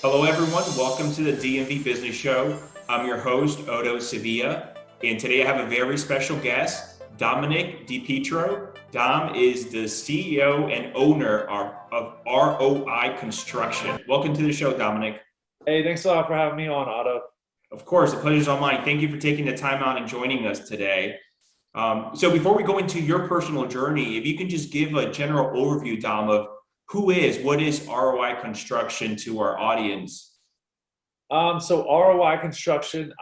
Hello, everyone. Welcome to the DMV Business Show. I'm your host, Otto Sevilla, and today I have a very special guest, Dominic DiPietro. Dom is the CEO and owner of ROI Construction. Welcome to the show, Dominic. Hey, thanks a lot for having me on, Otto. Of course, the pleasure's all mine. Thank you for taking the time out and joining us today. So before we go into your personal journey, if you can just give a general overview, Dom, of what is ROI Construction to our audience? So ROI Construction,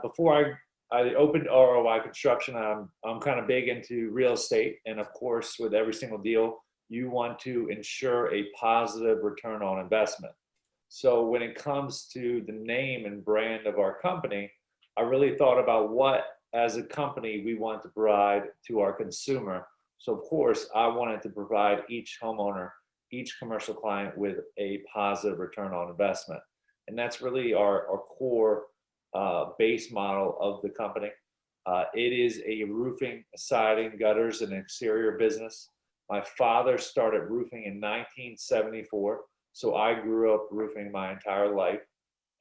before I opened ROI Construction, I'm kind of big into real estate, and of course, with every single deal, you want to ensure a positive return on investment. So when it comes to the name and brand of our company, I really thought about what, as a company, we want to provide to our consumer. So of course, I wanted to provide each homeowner, each commercial client with a positive return on investment. And that's really our core base model of the company. It is a roofing, siding, gutters, and exterior business. My father started roofing in 1974, so I grew up roofing my entire life.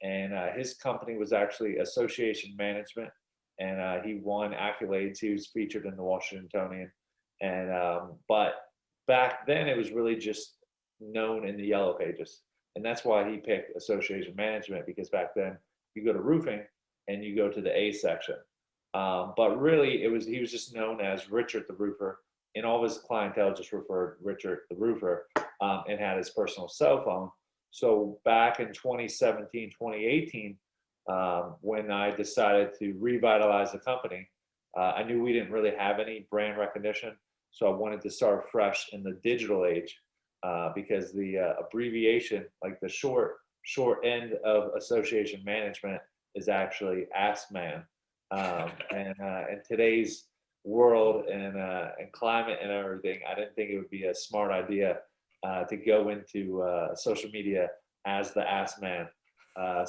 And his company was actually Association Management, and he won accolades. He was featured in the Washingtonian. And but back then it was really just known in the yellow pages, and that's why he picked Association Management, because back then you go to roofing and you go to the A section. But really he was just known as Richard the Roofer, and all of his clientele just referred Richard the Roofer, and had his personal cell phone. So back in 2017, 2018, when I decided to revitalize the company, I knew we didn't really have any brand recognition. So I wanted to start fresh in the digital age, because the abbreviation, like the short end of Association Management, is actually ASMAN. And in today's world and climate and everything, I didn't think it would be a smart idea to go into social media as the ASMAN.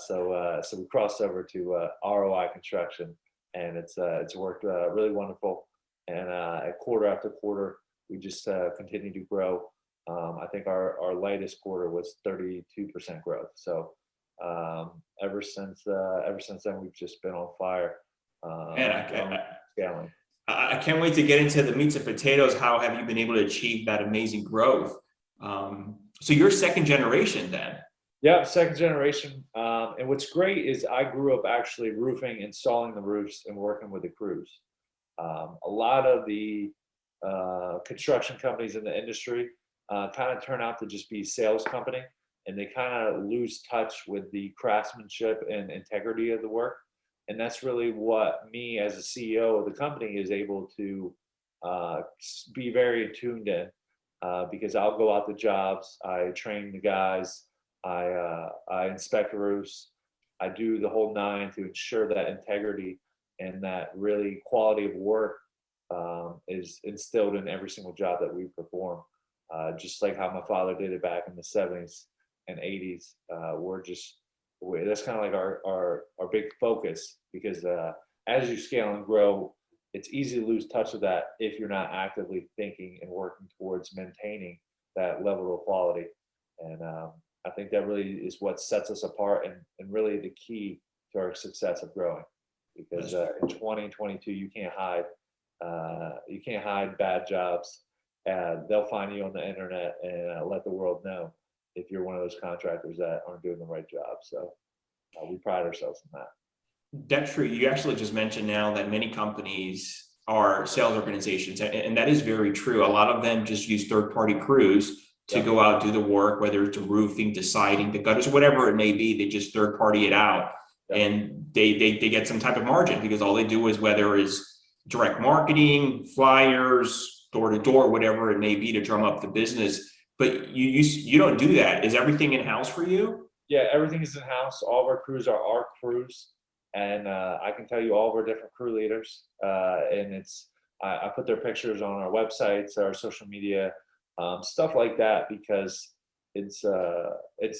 So we crossed over to ROI Construction, and it's worked really wonderful. And quarter after quarter, we just continue to grow. I think our latest quarter was 32% growth. So ever since then, we've just been on fire. And scaling. I can't wait to get into the meats and potatoes. How have you been able to achieve that amazing growth? So you're second generation then? Yeah, second generation. And what's great is I grew up actually roofing, installing the roofs, and working with the crews. A lot of the construction companies in the industry kind of turn out to just be sales company, and they kind of lose touch with the craftsmanship and integrity of the work. And that's really what me as a CEO of the company is able to be very attuned in, because I'll go out to jobs, I train the guys, I inspect roofs, I do the whole nine to ensure that integrity and that really quality of work is instilled in every single job that we perform. Just like how my father did it back in the 70s and 80s. That's kind of like our big focus, because as you scale and grow, it's easy to lose touch of that if you're not actively thinking and working towards maintaining that level of quality. And I think that really is what sets us apart, and really the key to our success of growing. Because in 2022, you can't hide bad jobs. They'll find you on the internet and let the world know if you're one of those contractors that aren't doing the right job. So we pride ourselves in that. That's true. You actually just mentioned now that many companies are sales organizations, and that is very true. A lot of them just use third-party crews to go out, do the work, whether it's the roofing, the siding, the gutters, whatever it may be. They just third-party it out, and they get some type of margin, because all they do is, whether it's direct marketing, flyers, door-to-door, whatever it may be, to drum up the business. But you don't do that. Is everything in-house for you? Yeah, everything is in-house. All of our crews are our crews. And I can tell you all of our different crew leaders. And I put their pictures on our websites, our social media, stuff like that, because it's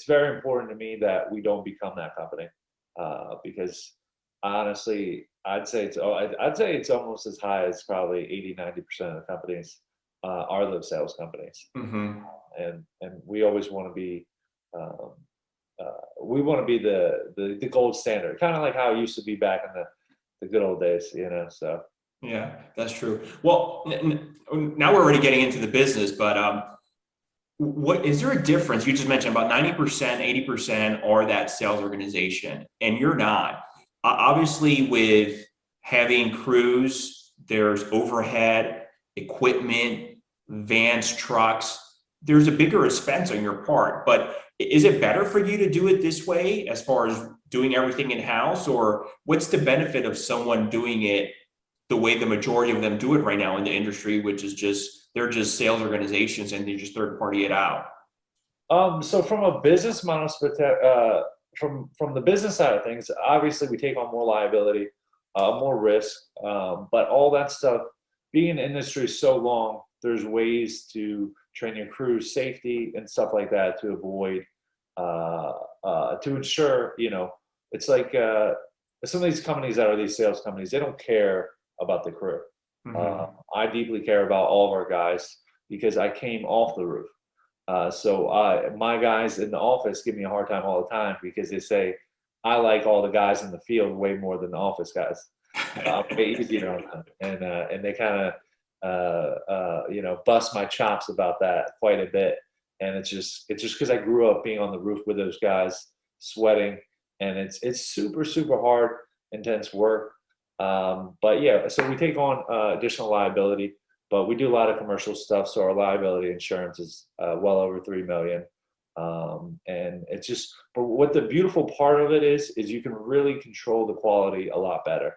very important to me that we don't become that company. Because honestly, I'd say it's almost as high as probably 80-90% of the companies are those sales companies. Mm-hmm. And we always want to be we want to be the gold standard, kind of like how it used to be back in the good old days, so. Yeah, that's true. Well, now we're already getting into the business, but what is there a difference? You just mentioned about 90%, 80% are that sales organization, and you're not. Obviously, with having crews, there's overhead, equipment, vans, trucks. There's a bigger expense on your part, but is it better for you to do it this way as far as doing everything in-house, or what's the benefit of someone doing it the way the majority of them do it right now in the industry, which is they're just sales organizations and they just third party it out? So from a business model, from the business side of things, obviously we take on more liability, more risk, but all that stuff, being in the industry so long, there's ways to train your crew safety and stuff like that to avoid, to ensure, it's like some of these companies that are these sales companies, they don't care about the crew. I deeply care about all of our guys because I came off the roof. So my guys in the office give me a hard time all the time because they say, I like all the guys in the field way more than the office guys. I'm way easier on them. And they kind of, bust my chops about that quite a bit. And it's just because I grew up being on the roof with those guys, sweating, and it's super, super hard, intense work. But yeah, so we take on additional liability, but we do a lot of commercial stuff. So our liability insurance is well over $3 million. And it's just, but what the beautiful part of it is you can really control the quality a lot better.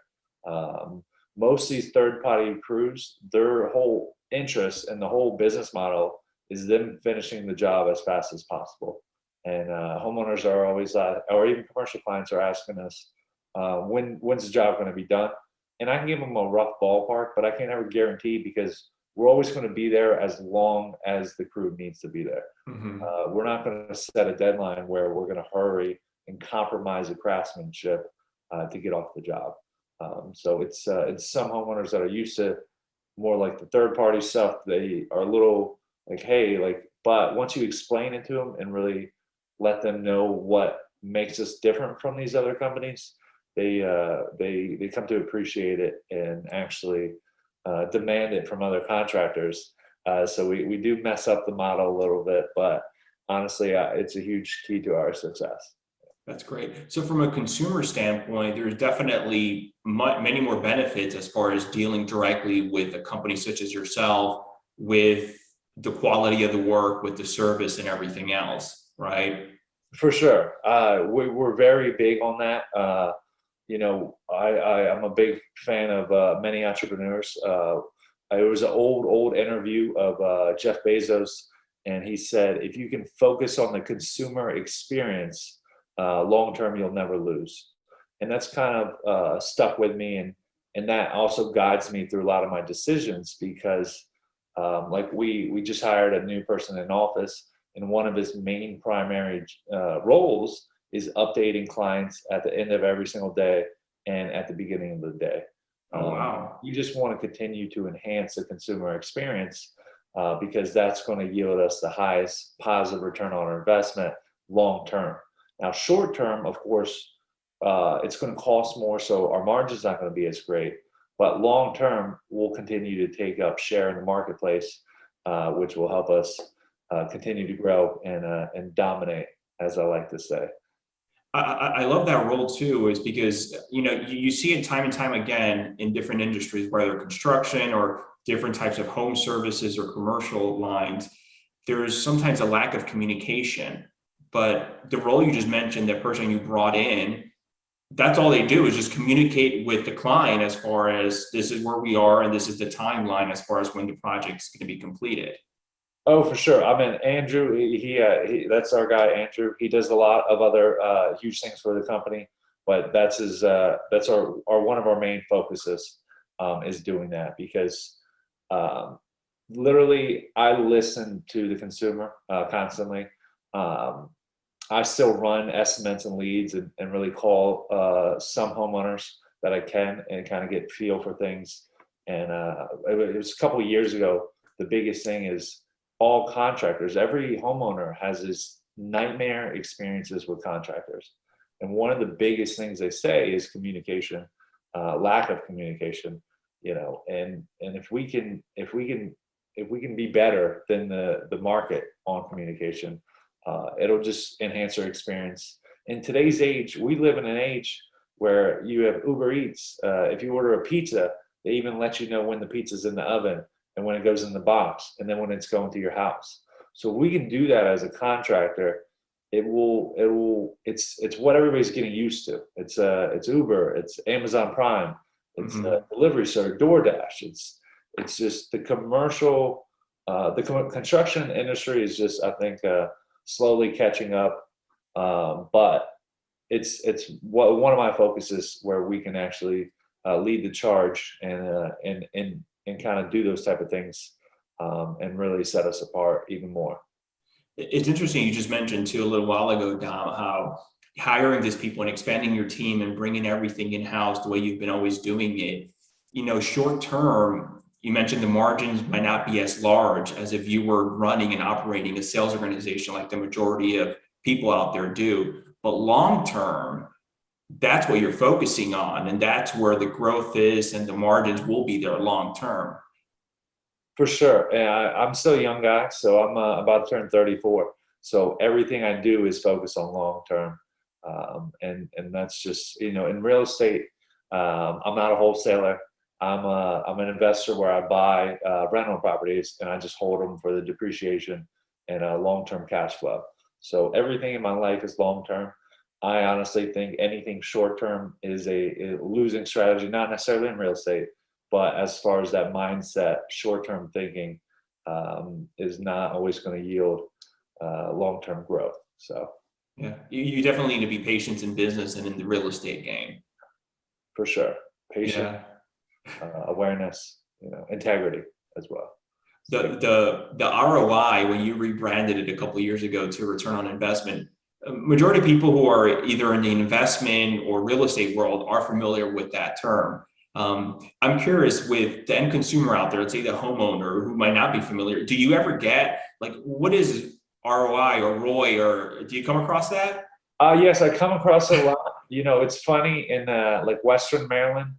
Most of these third-party crews, their whole interest and the whole business model is them finishing the job as fast as possible. And homeowners are always, or even commercial clients are asking us, when's the job going to be done? And I can give them a rough ballpark, but I can't ever guarantee because we're always going to be there as long as the crew needs to be there. We're not going to set a deadline where we're going to hurry and compromise the craftsmanship to get off the job. So it's some homeowners that are used to more like the third party stuff. They are a little like, hey, but once you explain it to them and really let them know what makes us different from these other companies, they come to appreciate it and actually demand it from other contractors. So we do mess up the model a little bit, but honestly, it's a huge key to our success. That's great. So from a consumer standpoint, there's definitely many more benefits as far as dealing directly with a company such as yourself, with the quality of the work, with the service and everything else, right? For sure. We're very big on that. I'm a big fan of many entrepreneurs. It was an old interview of Jeff Bezos, and he said, if you can focus on the consumer experience, long term, you'll never lose. And that's kind of stuck with me, and that also guides me through a lot of my decisions because like we just hired a new person in office, and one of his main primary roles is updating clients at the end of every single day and at the beginning of the day. Oh, wow. You just want to continue to enhance the consumer experience because that's going to yield us the highest positive return on our investment long term. Now, short term, of course, it's going to cost more, so our margin's not going to be as great. But long term, we'll continue to take up share in the marketplace, which will help us continue to grow and dominate, as I like to say. I love that role too, is because you see it time and time again in different industries, whether construction or different types of home services or commercial lines. There's sometimes a lack of communication, but the role you just mentioned, that person you brought in, that's all they do is just communicate with the client as far as this is where we are and this is the timeline as far as when the project's going to be completed. Oh, for sure. I mean, Andrew, he that's our guy, Andrew. He does a lot of other huge things for the company, but that's our one of our main focuses is doing that because literally I listen to the consumer constantly. I still run estimates and leads and really call some homeowners that I can and kind of get feel for things. And it was a couple of years ago. The biggest thing is all contractors, every homeowner has his nightmare experiences with contractors. And one of the biggest things they say is communication, lack of communication, and if we can be better than the market on communication, it'll just enhance our experience. In today's age, we live in an age where you have Uber Eats. If you order a pizza, they even let you know when the pizza's in the oven and when it goes in the box and then when it's going to your house. So we can do that as a contractor. It's what everybody's getting used to. It's Uber, it's Amazon Prime, it's delivery service, DoorDash. It's just the commercial, construction industry is just, I think, slowly catching up. But it's one of my focuses where we can actually lead the charge and kind of do those type of things, and really set us apart even more. It's interesting. You just mentioned too a little while ago, Dom, how hiring these people and expanding your team and bringing everything in-house the way you've been always doing it, short term, you mentioned the margins might not be as large as if you were running and operating a sales organization like the majority of people out there do. But long term, that's what you're focusing on, and that's where the growth is, and the margins will be there long term. For sure. And I'm still a young guy, so I'm about to turn 34. So everything I do is focused on long term, and that's just in real estate. I'm not a wholesaler. I'm an investor where I buy rental properties and I just hold them for the depreciation and long term cash flow. So everything in my life is long term. I honestly think anything short term is a losing strategy, not necessarily in real estate, but as far as that mindset, short term thinking is not always going to yield long term growth. So yeah, you definitely need to be patient in business and in the real estate game. For sure, patient, awareness, integrity as well. The ROI, when you rebranded it a couple of years ago to return on investment, majority of people who are either in the investment or real estate world are familiar with that term. I'm curious, with the end consumer out there, let's say the homeowner who might not be familiar, do you ever get what is ROI or ROI, or do you come across that? Yes, I come across it a lot. It's funny in Western Maryland,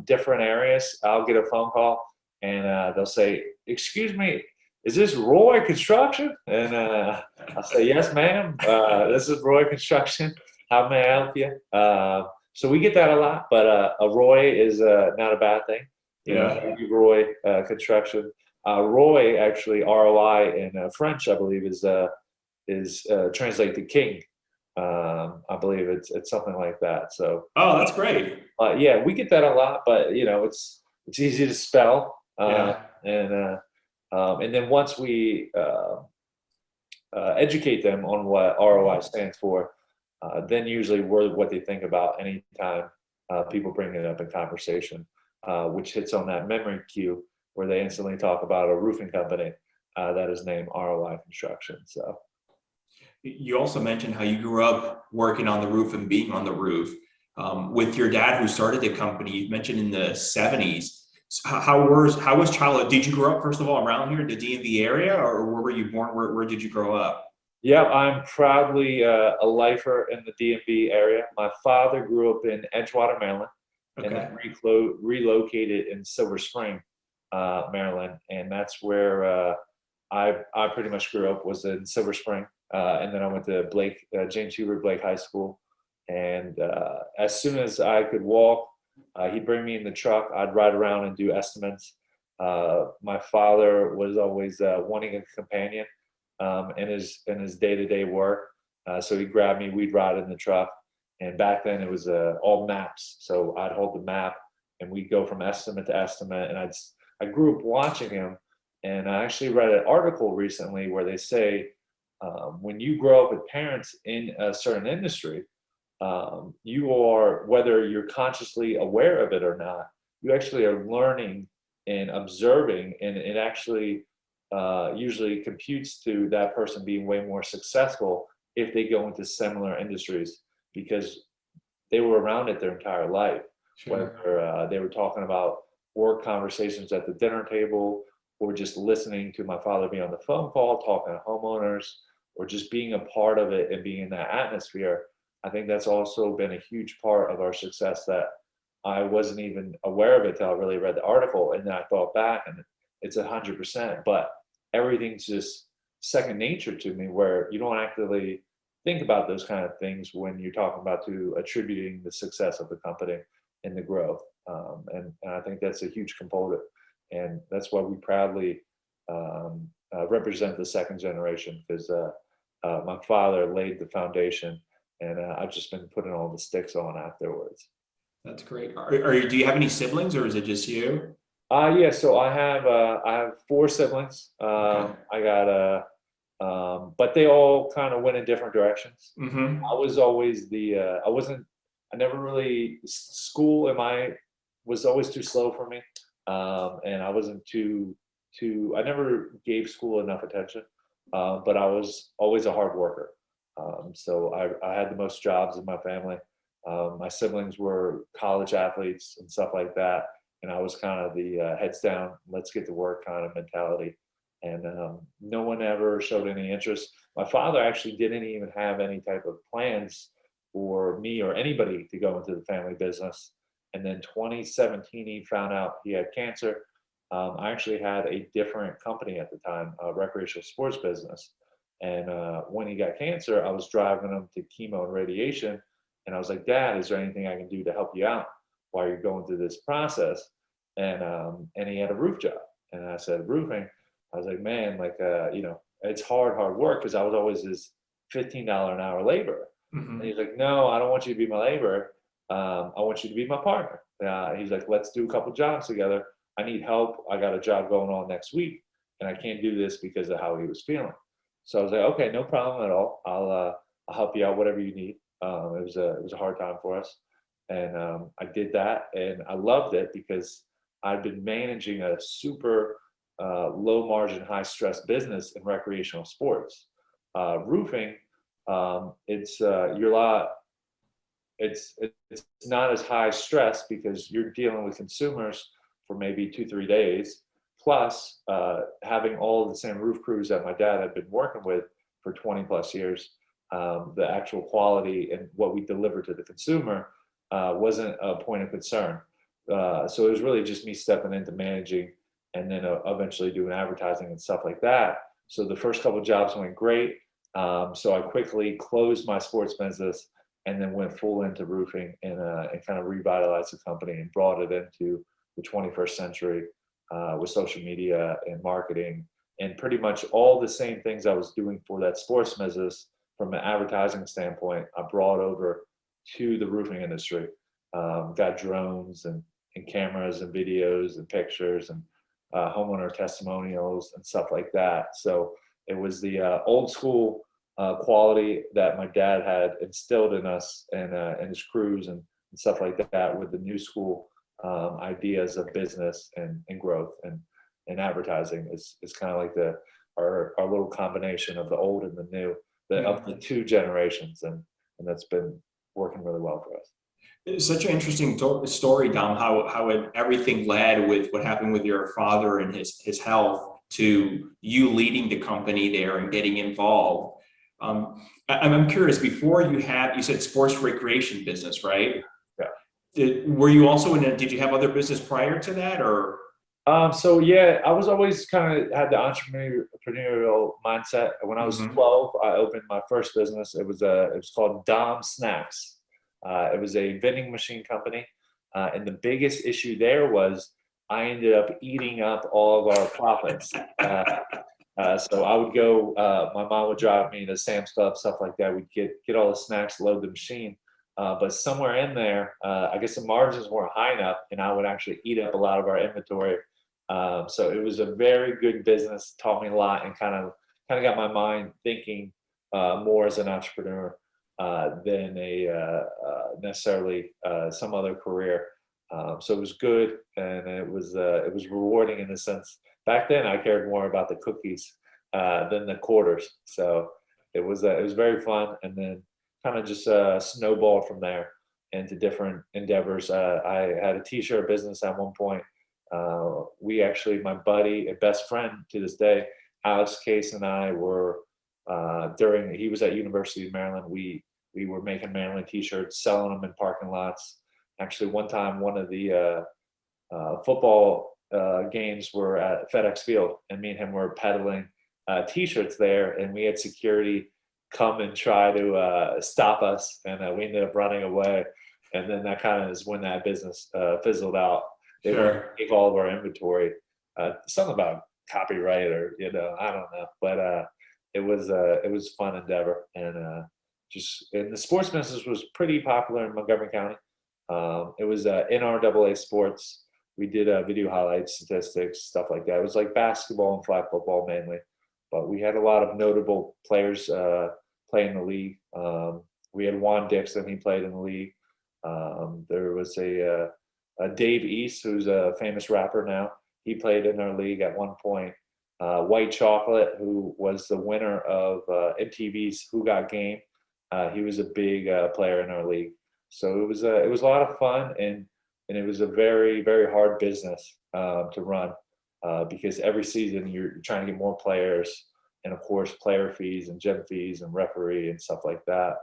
different areas, I'll get a phone call and they'll say, "Excuse me, is this ROI Construction?" And I'll say, "Yes, ma'am. This is ROI Construction. How may I help you?" So we get that a lot, but a ROI is not a bad thing. ROI Construction. ROI, actually, ROI in French, I believe, is translate to king. I believe it's something like that. So. Oh, that's great. Yeah, we get that a lot, but it's easy to spell. And then once we educate them on what ROI stands for, then usually we're what they think about anytime people bring it up in conversation, which hits on that memory cue where they instantly talk about a roofing company that is named ROI Construction. So you also mentioned how you grew up working on the roof and being on the roof with your dad who started the company. You mentioned in the 70s. How was childhood? Did you grow up, first of all, around here in the DMV area, or where were you born? Where did you grow up? Yeah, I'm proudly a lifer in the DMV area. My father grew up in Edgewater, Maryland, and then relocated in Silver Spring, Maryland, and that's where I pretty much grew up, was in Silver Spring, and then I went to James Hubert Blake High School, and as soon as I could walk, he'd bring me in the truck. I'd ride around and do estimates. My father was always wanting a companion in his day-to-day work. So he'd grab me, we'd ride in the truck. And back then it was all maps. So I'd hold the map and we'd go from estimate to estimate. And I grew up watching him. And I actually read an article recently where they say when you grow up with parents in a certain industry, you are, whether you're consciously aware of it or not, you actually are learning and observing, and it actually usually computes to that person being way more successful if they go into similar industries because they were around it their entire life. Sure. Whether they were talking about work conversations at the dinner table or just listening to my father be on the phone call, talking to homeowners, or just being a part of it and being in that atmosphere, I think that's also been a huge part of our success that I wasn't even aware of it till I really read the article. And then I thought back and it's 100%, but everything's just second nature to me, where you don't actively think about those kind of things when you're talking about to attributing the success of the company and the growth. And I think that's a huge component. And that's why we proudly represent the second generation, because my father laid the foundation, and I've just been putting all the sticks on afterwards. That's great. Do you have any siblings, or is it just you? Yeah, so I have 4 siblings. Okay. I got but they all kind of went in different directions. Mm-hmm. I was always I never really, school was always too slow for me. And I wasn't I never gave school enough attention, but I was always a hard worker. So I had the most jobs in my family. My siblings were college athletes and stuff like that. And I was kind of the heads down, let's get to work kind of mentality. And no one ever showed any interest. My father actually didn't even have any type of plans for me or anybody to go into the family business. And then 2017, he found out he had cancer. I actually had a different company at the time, a recreational sports business. And when he got cancer, I was driving him to chemo and radiation. And I was like, Dad, is there anything I can do to help you out while you're going through this process? And he had a roof job. And I said, roofing? I was like, man, like, it's hard work, because I was always his $15 an hour laborer. Mm-hmm. And he's like, no, I don't want you to be my laborer. I want you to be my partner. He's like, let's do a couple jobs together. I need help. I got a job going on next week, and I can't do this because of how he was feeling. So I was like, okay, no problem at all. I'll help you out, whatever you need. It was a hard time for us, and I did that, and I loved it because I've been managing a super low margin, high stress business in recreational sports. Roofing, it's not as high stress because you're dealing with consumers for maybe 2-3 days, plus having all of the same roof crews that my dad had been working with for 20 plus years. The actual quality and what we deliver to the consumer wasn't a point of concern. So it was really just me stepping into managing, and then eventually doing advertising and stuff like that. So the first couple of jobs went great. So I quickly closed my sports business and then went full into roofing, and kind of revitalized the company and brought it into the 21st century with social media and marketing, and pretty much all the same things I was doing for that sports business from an advertising standpoint, I brought over to the roofing industry. Got drones and cameras and videos and pictures and homeowner testimonials and stuff like that. So it was the old school quality that my dad had instilled in us, and his crews and stuff like that, with the new school ideas of business and growth and advertising is kind of like our little combination of the old and the new, of the 2 generations, and that's been working really well for us. It's such an interesting story, Dom, how everything led with what happened with your father and his health to you leading the company there and getting involved. I'm curious, before you said sports recreation business, right? Yeah. Were you also did you have other business prior to that, or? So yeah, I was always kind of had the entrepreneurial mindset. When I was 12, I opened my first business. It was called Dom Snacks. It was a vending machine company, and the biggest issue there was I ended up eating up all of our profits. So I would go. My mom would drive me to Sam's Club, stuff like that. We'd get all the snacks, load the machine. But somewhere in there, I guess the margins weren't high enough, and I would actually eat up a lot of our inventory. So it was a very good business, taught me a lot, and kind of got my mind thinking more as an entrepreneur than necessarily some other career. So it was good, and it was rewarding in the sense. Back then, I cared more about the cookies than the quarters. So it was very fun, and then kind of just snowballed from there into different endeavors. I had a t-shirt business at one point. We actually, my buddy and best friend to this day, Alex Case, and I were He was at University of Maryland. We were making Maryland t-shirts, selling them in parking lots. Actually, one time, one of the football games were at FedEx Field, and me and him were peddling t-shirts there, and we had security come and try to stop us, and we ended up running away. And then that kind of is when that business fizzled out. They were take all of our inventory. Something about copyright, or I don't know, but it was a fun endeavor, and and the sports business was pretty popular in Montgomery County. It was NRAA sports. We did video highlights, statistics, stuff like that. It was like basketball and flag football mainly, but we had a lot of notable players play in the league. We had Juan Dixon, he played in the league. There was a Dave East, who's a famous rapper now. He played in our league at one point. White Chocolate, who was the winner of MTV's Who Got Game. He was a big player in our league. So it was a lot of fun, and it was a very, very hard business to run because every season you're trying to get more players, and of course player fees and gym fees and referee and stuff like that.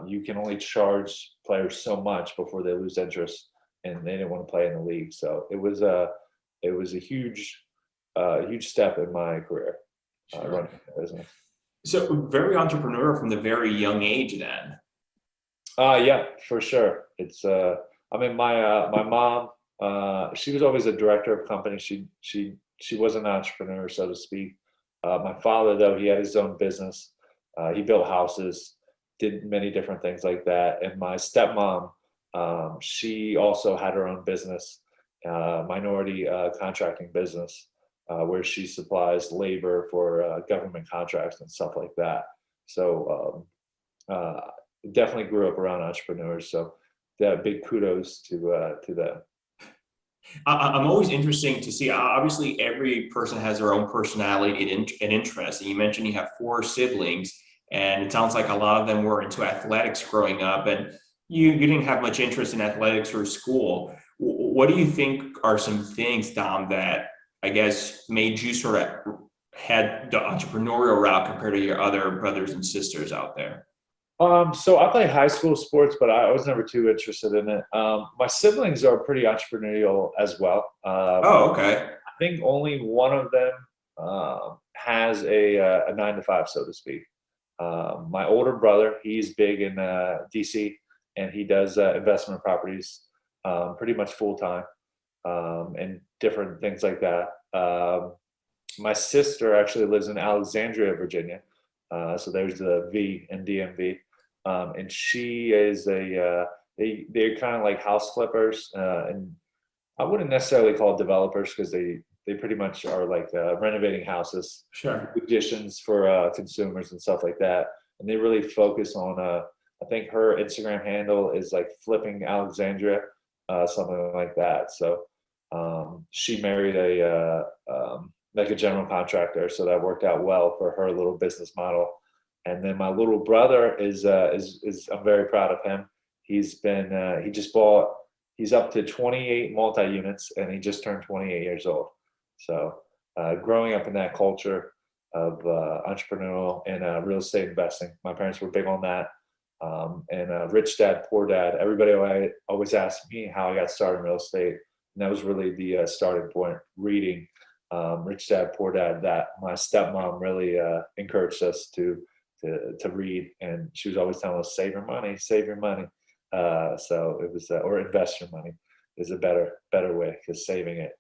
You can only charge players so much before they lose interest, and they didn't want to play in the league. So it was a huge step in my career running a business. So very entrepreneurial from the very young age then. Yeah, for sure. It's my mom, she was always a director of company. She was an entrepreneur, so to speak. My father, though, he had his own business. He built houses, did many different things like that. And my stepmom, she also had her own business, minority contracting business, where she supplies labor for government contracts and stuff like that. So definitely grew up around entrepreneurs. So big kudos to them. I'm always interesting to see. Obviously, every person has their own personality and interest. And you mentioned you have 4 siblings, and it sounds like a lot of them were into athletics growing up, and you didn't have much interest in athletics or school. What do you think are some things, Dom, that I guess made you sort of head the entrepreneurial route compared to your other brothers and sisters out there? So I played high school sports, but I was never too interested in it. My siblings are pretty entrepreneurial as well. Oh, okay. I think only one of them has a 9 to 5, so to speak. My older brother, he's big in DC, and he does investment properties pretty much full time, and different things like that. My sister actually lives in Alexandria, Virginia. So there's the V in DMV. And she is they're kind of like house flippers, and I wouldn't necessarily call it developers, because they pretty much are like renovating houses, Sure. additions for consumers and stuff like that. And they really focus on I think her Instagram handle is like Flipping Alexandria, something like that. So she married like a general contractor, so that worked out well for her little business model. And then my little brother is I'm very proud of him. He's up to 28 multi-units, and he just turned 28 years old. So growing up in that culture of entrepreneurial and real estate investing, my parents were big on that. And Rich Dad, Poor Dad, everybody always asked me how I got started in real estate. And that was really the starting point, reading Rich Dad, Poor Dad, that my stepmom really encouraged us to read, and she was always telling us, save your money. So it was or invest your money is a better way, because saving it,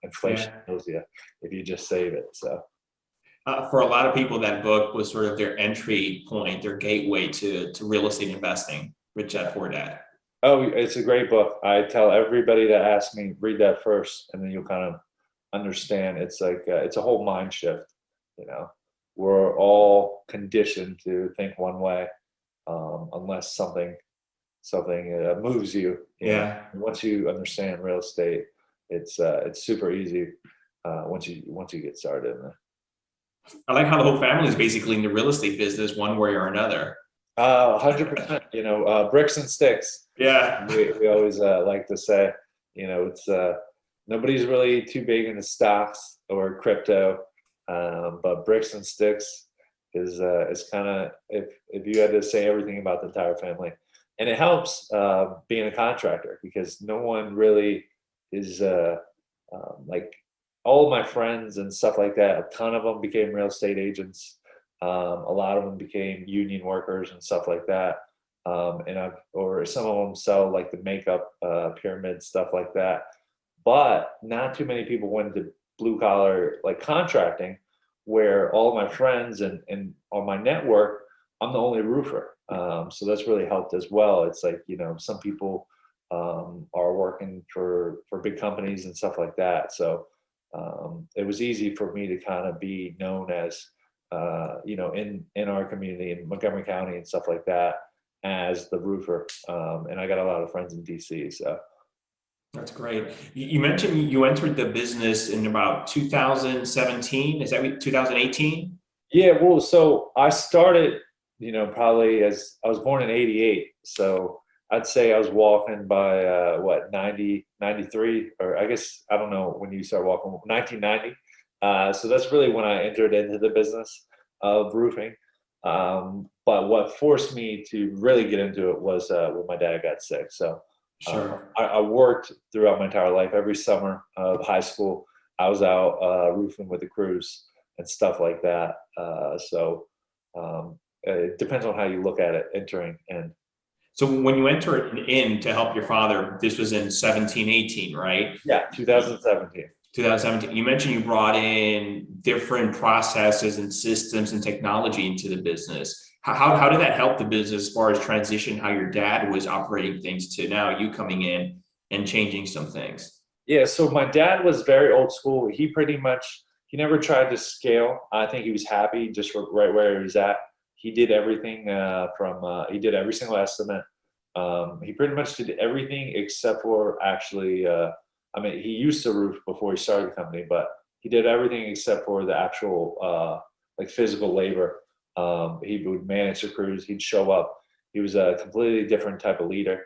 inflation kills you if you just save it. So for a lot of people, that book was sort of their entry point, their gateway to real estate investing. Rich Dad, Poor Dad. Oh, it's a great book. I tell everybody that asks me, read that first, and then you'll kind of understand. It's like it's a whole mind shift. We're all conditioned to think one way, unless something moves you. Yeah. Once you understand real estate, it's super easy once you get started. I like how the whole family is basically in the real estate business one way or another. 100%. Bricks and sticks. Yeah. We always like to say, it's nobody's really too big into stocks or crypto. But bricks and sticks is it's kind of, if you had to say everything about the entire family. And it helps being a contractor, because no one really is like, all of my friends and stuff like that, a ton of them became real estate agents. A lot of them became union workers and stuff like that. Or some of them sell like the makeup pyramid stuff like that. But not too many people went into blue collar like contracting, where all of my friends and on my network, I'm the only roofer. So that's really helped as well. It's like, some people are working for big companies and stuff like that. So it was easy for me to kind of be known as, in our community in Montgomery County and stuff like that, as the roofer. And I got a lot of friends in DC. So that's great. You mentioned you entered the business in about 2017. Is that 2018? yeah, well, so I started, probably, as I was born in 88. So I'd say I was walking by 90, 93, or I guess, I don't know when you start walking, 1990. So that's really when I entered into the business of roofing. But what forced me to really get into it was when my dad got sick. So Sure. I worked throughout my entire life. Every summer of high school, I was out roofing with the crews and stuff like that. It depends on how you look at it, entering in. So when you entered in to help your father, this was in 17, 18, right? Yeah, 2017. 2017. You mentioned you brought in different processes and systems and technology into the business. How did that help the business as far as transition, how your dad was operating things to now you coming in and changing some things? Yeah, so my dad was very old school. He never tried to scale. I think he was happy just right where he was at. He did everything he did every single estimate. He pretty much did everything except for actually, he used to roof before he started the company, but he did everything except for the actual like physical labor. He would manage the crews. He'd show up. He was a completely different type of leader.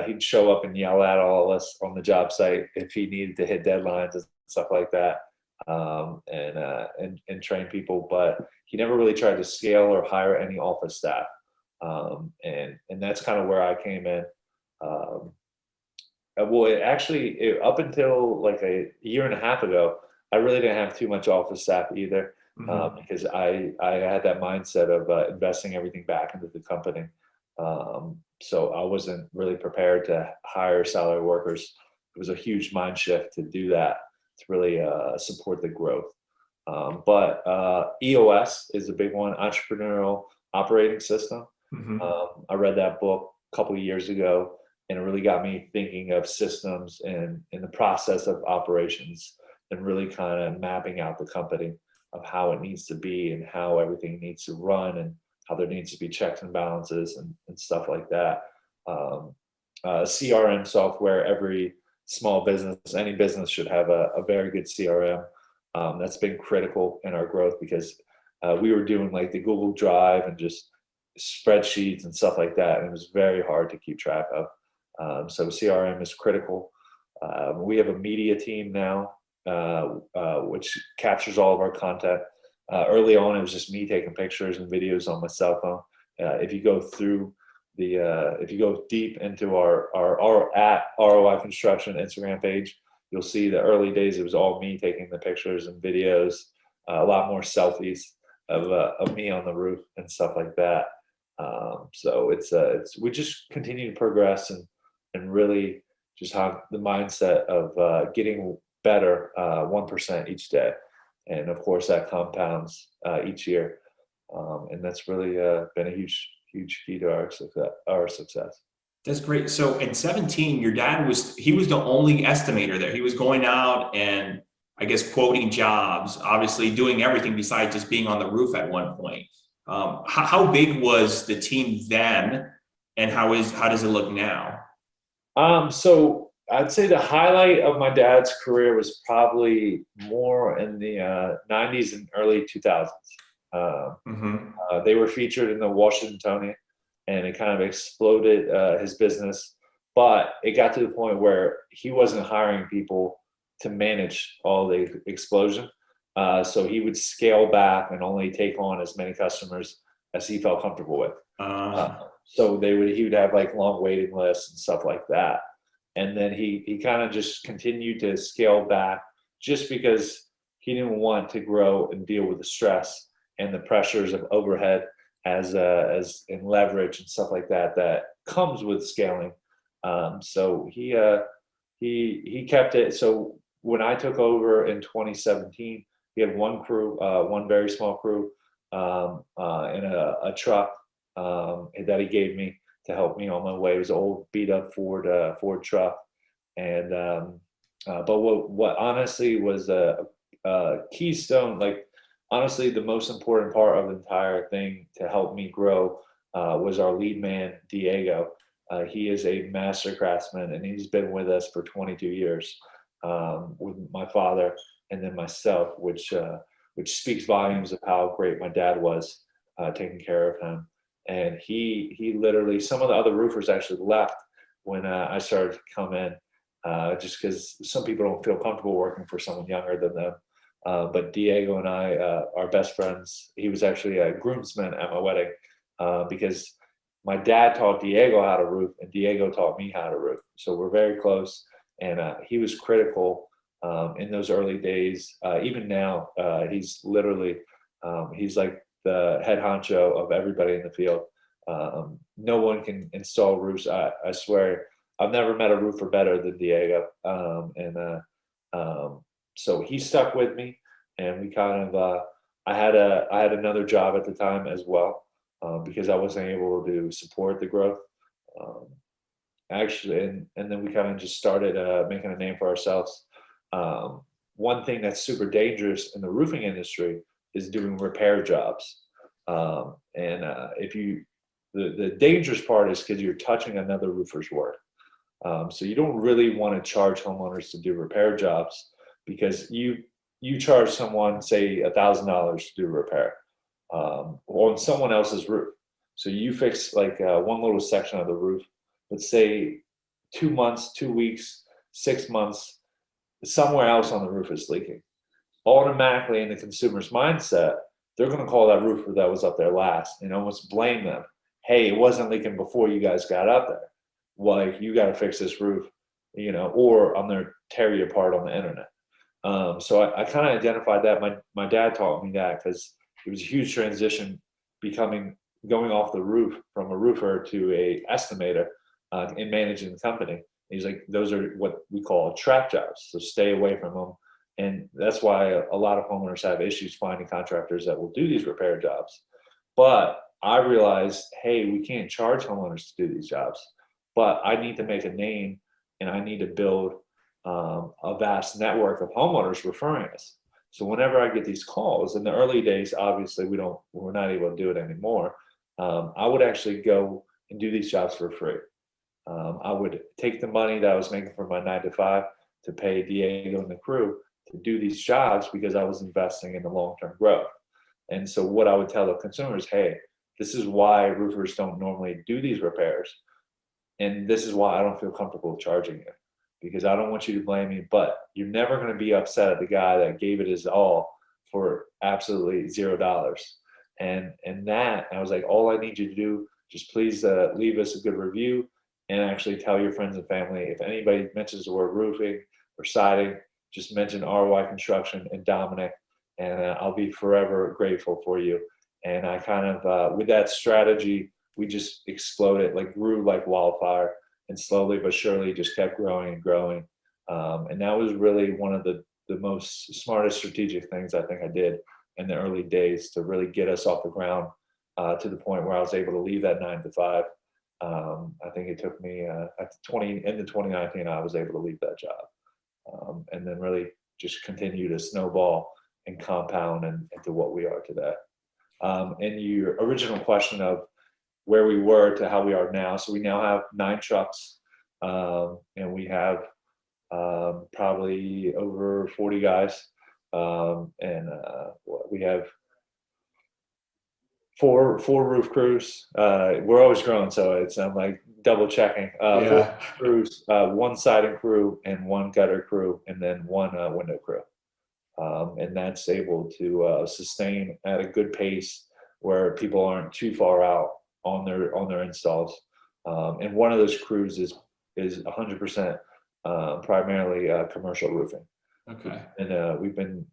He'd show up and yell at all of us on the job site if he needed to hit deadlines and stuff like that, and train people. But he never really tried to scale or hire any office staff. And that's kind of where I came in. Up until like a year and a half ago, I really didn't have too much office staff either. Because I had that mindset of investing everything back into the company. So I wasn't really prepared to hire salary workers. It was a huge mind shift to do that, to really support the growth. But EOS is a big one, entrepreneurial operating system. I read that book a couple of years ago, and it really got me thinking of systems and in the process of operations, and really kind of mapping out the company of how it needs to be and how everything needs to run and how there needs to be checks and balances and stuff like that. CRM software, every small business, any business should have a very good CRM. That's been critical in our growth, because we were doing like the Google Drive and just spreadsheets and stuff like that, and it was very hard to keep track of. So CRM is critical. We have a media team now, which captures all of our content. Early on, it was just me taking pictures and videos on my cell phone. If you go deep into our at ROI Construction Instagram page, you'll see the early days. It was all me taking the pictures and videos. A lot more selfies of me on the roof and stuff like that. So we just continue to progress and really just have the mindset of getting better 1% each day, and of course that compounds each year, and that's really been a huge key to our success. That's great. So in 17, your dad was the only estimator there. He was going out and I guess quoting jobs, obviously doing everything besides just being on the roof at one point. How big was the team then, and how does it look now? So I'd say the highlight of my dad's career was probably more in the 90s and early 2000s. They were featured in the Washingtonian, and it kind of exploded his business. But it got to the point where he wasn't hiring people to manage all the explosion. So he would scale back and only take on as many customers as he felt comfortable with. So he would have like long waiting lists and stuff like that. And then he kind of just continued to scale back just because he didn't want to grow and deal with the stress and the pressures of overhead as in leverage and stuff like that comes with scaling. So he kept it. So when I took over in 2017, he had one crew, one very small crew, in a truck that he gave me to help me on my way. It was an old beat up Ford truck. And but what honestly was a keystone, like honestly the most important part of the entire thing to help me grow was our lead man, Diego. He is a master craftsman, and he's been with us for 22 years with my father and then myself, which speaks volumes of how great my dad was taking care of him. And he literally, some of the other roofers actually left when I started to come in, just because some people don't feel comfortable working for someone younger than them. But Diego and I are best friends. He was actually a groomsman at my wedding because my dad taught Diego how to roof, and Diego taught me how to roof. So we're very close, and he was critical in those early days. Even now, he's literally, he's like the head honcho of everybody in the field. No one can install roofs. I swear, I've never met a roofer better than Diego. So he stuck with me, and we kind of, I had another job at the time as well. Because I wasn't able to support the growth, actually, and then we kind of just started making a name for ourselves. One thing that's super dangerous in the roofing industry is doing repair jobs, if you, the dangerous part is because you're touching another roofer's work. So you don't really want to charge homeowners to do repair jobs because you charge someone, say, $1,000 to do a repair on someone else's roof. So you fix like one little section of the roof, let's say 2 months, 2 weeks, 6 months, somewhere else on the roof is leaking. Automatically in the consumer's mindset, they're going to call that roofer that was up there last and almost blame them. Hey, it wasn't leaking before you guys got up there. Like, you got to fix this roof, or I'm going to tear you apart on the internet. So I kind of identified that. My dad taught me that because it was a huge transition going off the roof from a roofer to a estimator in managing the company. He's like, those are what we call trap jobs, so stay away from them. And that's why a lot of homeowners have issues finding contractors that will do these repair jobs. But I realized, hey, we can't charge homeowners to do these jobs, but I need to make a name, and I need to build a vast network of homeowners referring us. So whenever I get these calls, in the early days, obviously we're not able to do it anymore. I would actually go and do these jobs for free. I would take the money that I was making from my 9 to 5 to pay Diego and the crew to do these jobs because I was investing in the long-term growth. And so what I would tell the consumers, hey, this is why roofers don't normally do these repairs. And this is why I don't feel comfortable charging you, because I don't want you to blame me, but you're never going to be upset at the guy that gave it his all for absolutely $0. And that, I was like, all I need you to do, just please leave us a good review and actually tell your friends and family. If anybody mentions the word roofing or siding, just mention ROI Construction and Dominic, and I'll be forever grateful for you. And I kind of, with that strategy, we just exploded, like grew like wildfire, and slowly but surely just kept growing and growing. And that was really one of the most smartest strategic things I think I did in the early days to really get us off the ground to the point where I was able to leave that 9 to 5. I think it took me at end of 2019, I was able to leave that job, and then really just continue to snowball and compound into what we are today. And your original question of where we were to how we are now. So we now have 9 trucks, and we have probably over 40 guys, and we have four roof crews. We're always growing, so I'm like double checking. 4 crews, 1 siding crew, and 1 gutter crew, and then 1 window crew. And that's able to sustain at a good pace where people aren't too far out on their installs. And one of those crews is 100% primarily commercial roofing. Okay. And we've been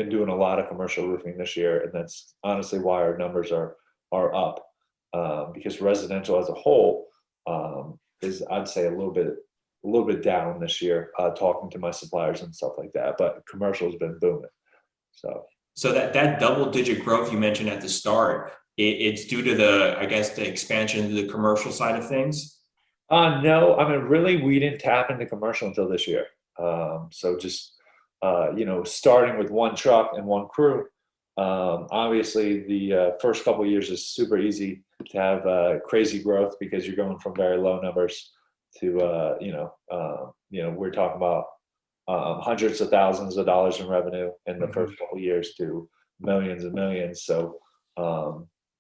doing a lot of commercial roofing this year, and that's honestly why our numbers are up, because residential as a whole is, I'd say, a little bit down this year, talking to my suppliers and stuff like that, but commercial has been booming. So that double-digit growth you mentioned at the start, it's due to the expansion into the commercial side of things? No, I mean, really, we didn't tap into commercial until this year. So just, starting with one truck and one crew, obviously the first couple of years is super easy to have crazy growth because you're going from very low numbers to, we're talking about hundreds of thousands of dollars in revenue in the first couple of years to millions and millions. So,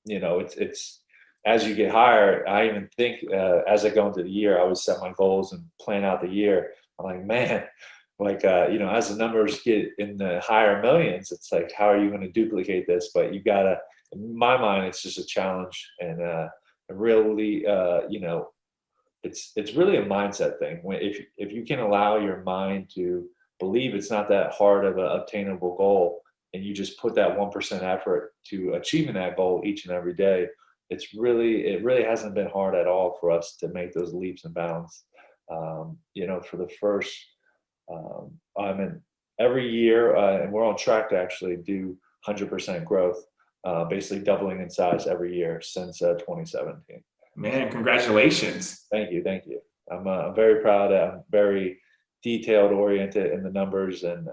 it's as you get higher. I even think as I go into the year, I always set my goals and plan out the year. I'm like, man, as the numbers get in the higher millions, it's like, how are you going to duplicate this? But you gotta, in my mind, it's just a challenge, and really, it's really a mindset thing. If you can allow your mind to believe it's not that hard of an obtainable goal, and you just put that 1% effort to achieving that goal each and every day, it really hasn't been hard at all for us to make those leaps and bounds. For the first, every year, and we're on track to actually do 100% growth, basically doubling in size every year since 2017. Man, congratulations. Thank you. I'm very proud. I'm very detailed oriented in the numbers and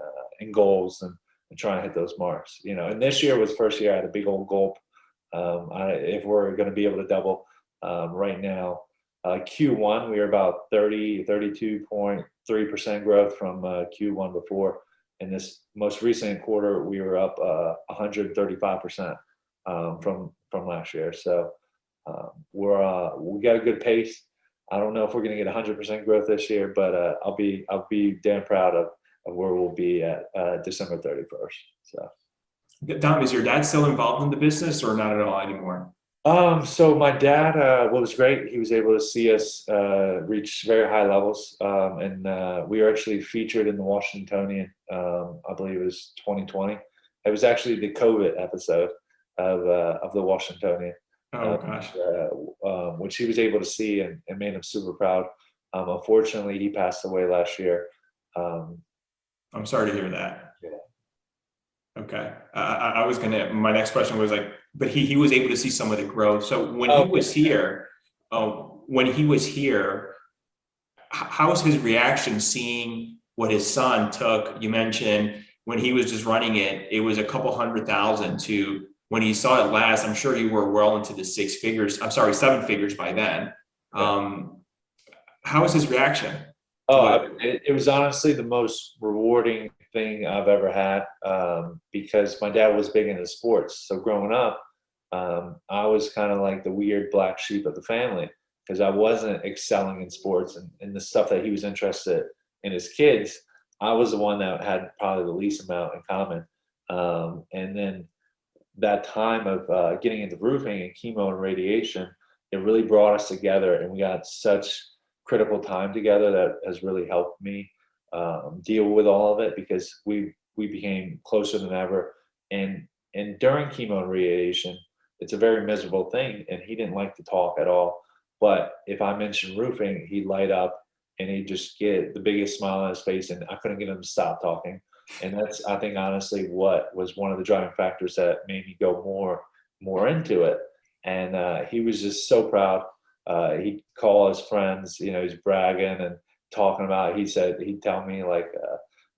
goals, and trying to hit those marks. And this year was the first year I had a big old gulp. If we're going to be able to double right now, Q1 we were about 32.3% growth from Q1 before, and this most recent quarter we were up 135% from last year. So we got a good pace. I don't know if we're going to get 100% growth this year, but I'll be damn proud of where we'll be at December 31st. So, Dom, is your dad still involved in the business or not at all anymore? So my dad, what was great, he was able to see us reach very high levels, and we were actually featured in the Washingtonian. I believe it was 2020. It was actually the COVID episode of the Washingtonian. Oh gosh. Which he was able to see and made him super proud. Unfortunately, he passed away last year. I'm sorry to hear that. Yeah. Okay. My next question was like, but he was able to see some of the growth. So when he was here, how was his reaction seeing what his son took? You mentioned when he was just running it was a couple $100,000 to when he saw it last. I'm sure you were well into the seven figures by then. How was his reaction? It was honestly the most rewarding thing I've ever had, because my dad was big into sports. So growing up, I was kind of like the weird black sheep of the family because I wasn't excelling in sports and the stuff that he was interested in his kids. I was the one that had probably the least amount in common. And then that time of getting into roofing and chemo and radiation, it really brought us together, and we got such critical time together that has really helped me deal with all of it, because we became closer than ever. And during chemo and radiation, it's a very miserable thing, and he didn't like to talk at all. But if I mentioned roofing, he'd light up and he'd just get the biggest smile on his face, and I couldn't get him to stop talking. And that's, I think, honestly, what was one of the driving factors that made me go more into it. And he was just so proud. He'd call his friends, he's bragging and talking about, he'd tell me like,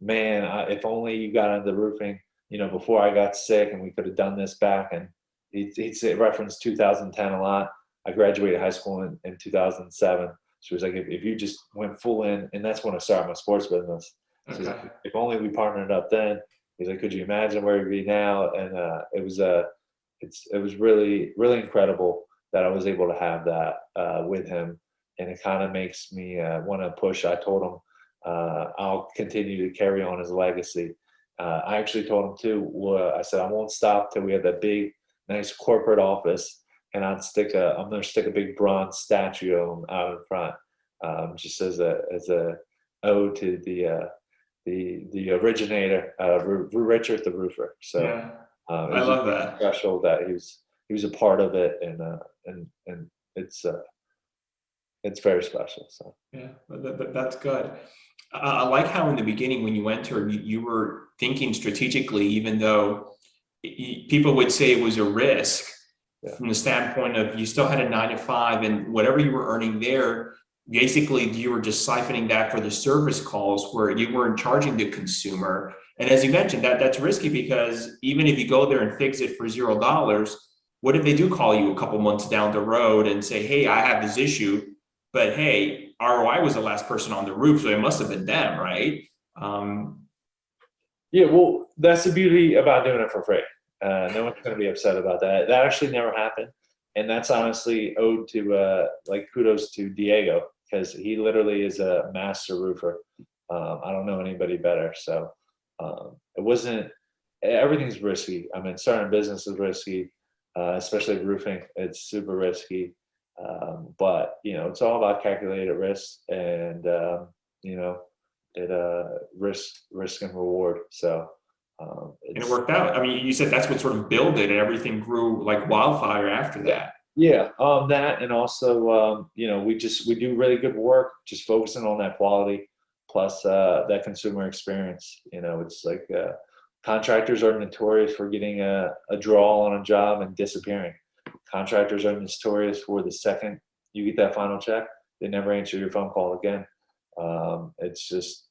man, if only you got into roofing, before I got sick, and we could have done this back. And he'd say, reference 2010 a lot. I graduated high school in 2007. So he was like, if you just went full in, and that's when I started my sports business. So Okay. like, if only we partnered up then. He's like, could you imagine where we'd be now? And it was really, really incredible that I was able to have that with him. And it kind of makes me want to push. I told him I'll continue to carry on his legacy. I actually told him too, I said, I won't stop till we have that big, nice corporate office, and I'm going to stick a big bronze statue of him out in front, just as a ode to the originator, Richard the Roofer. So Yeah, it I was love that. special that he was a part of it, and it's very special. So Yeah, that's good. I like how in the beginning when you entered, you were thinking strategically, even though people would say it was a risk from the standpoint of you still had a 9 to 5, and whatever you were earning there, basically you were just siphoning that for the service calls where you weren't charging the consumer. And as you mentioned, that's risky because even if you go there and fix it for $0, what if they do call you a couple months down the road and say, hey, I have this issue, but hey, ROI was the last person on the roof, so it must have been them, right? Yeah, well, that's the beauty about doing it for free. No one's going to be upset about that. That actually never happened, and that's honestly owed to like kudos to Diego, because he literally is a master roofer. I don't know anybody better. So it wasn't. Everything's risky. I mean, starting a business is risky, especially roofing. It's super risky. But it's all about calculated risk, and risk and reward. So And it worked out. I mean, you said that's what sort of built it, and everything grew like wildfire after that. Yeah, that, and also we do really good work, just focusing on that quality, plus that consumer experience. It's like contractors are notorious for getting a draw on a job and disappearing. Contractors are notorious for the second you get that final check, they never answer your phone call again. It's just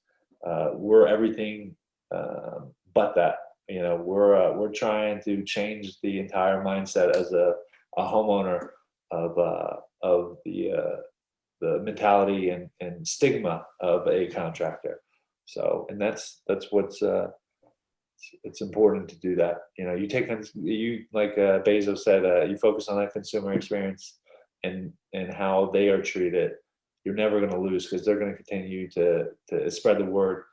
we're everything but that. We're trying to change the entire mindset as a homeowner of the mentality and stigma of a contractor. So, and that's what's it's important to do that. You like Bezos said, you focus on that consumer experience and how they are treated. You're never going to lose, because they're going to continue to spread the word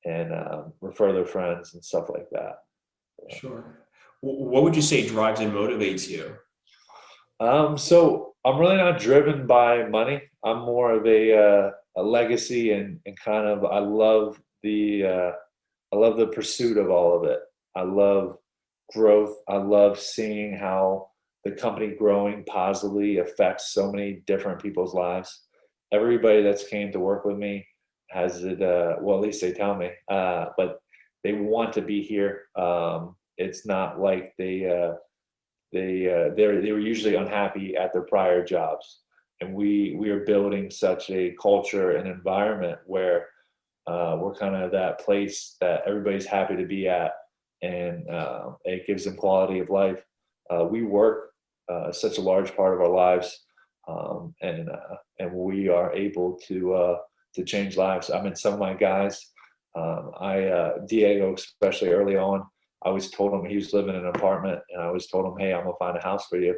and refer their friends and stuff like that. Sure. What would you say drives and motivates you? So I'm really not driven by money. I'm more of a legacy and kind of I love the pursuit of all of it. I love growth. I love seeing how the company growing positively affects so many different people's lives. Everybody that's came to work with me has it, well, at least they tell me, but they want to be here. It's not like they were usually unhappy at their prior jobs. And we are building such a culture and environment where we're kind of that place that everybody's happy to be at, and it gives them quality of life. We work such a large part of our lives, and we are able to change lives. I mean, some of my guys, Diego, especially early on, I always told him, he was living in an apartment, and I always told him, hey, I'm gonna find a house for you.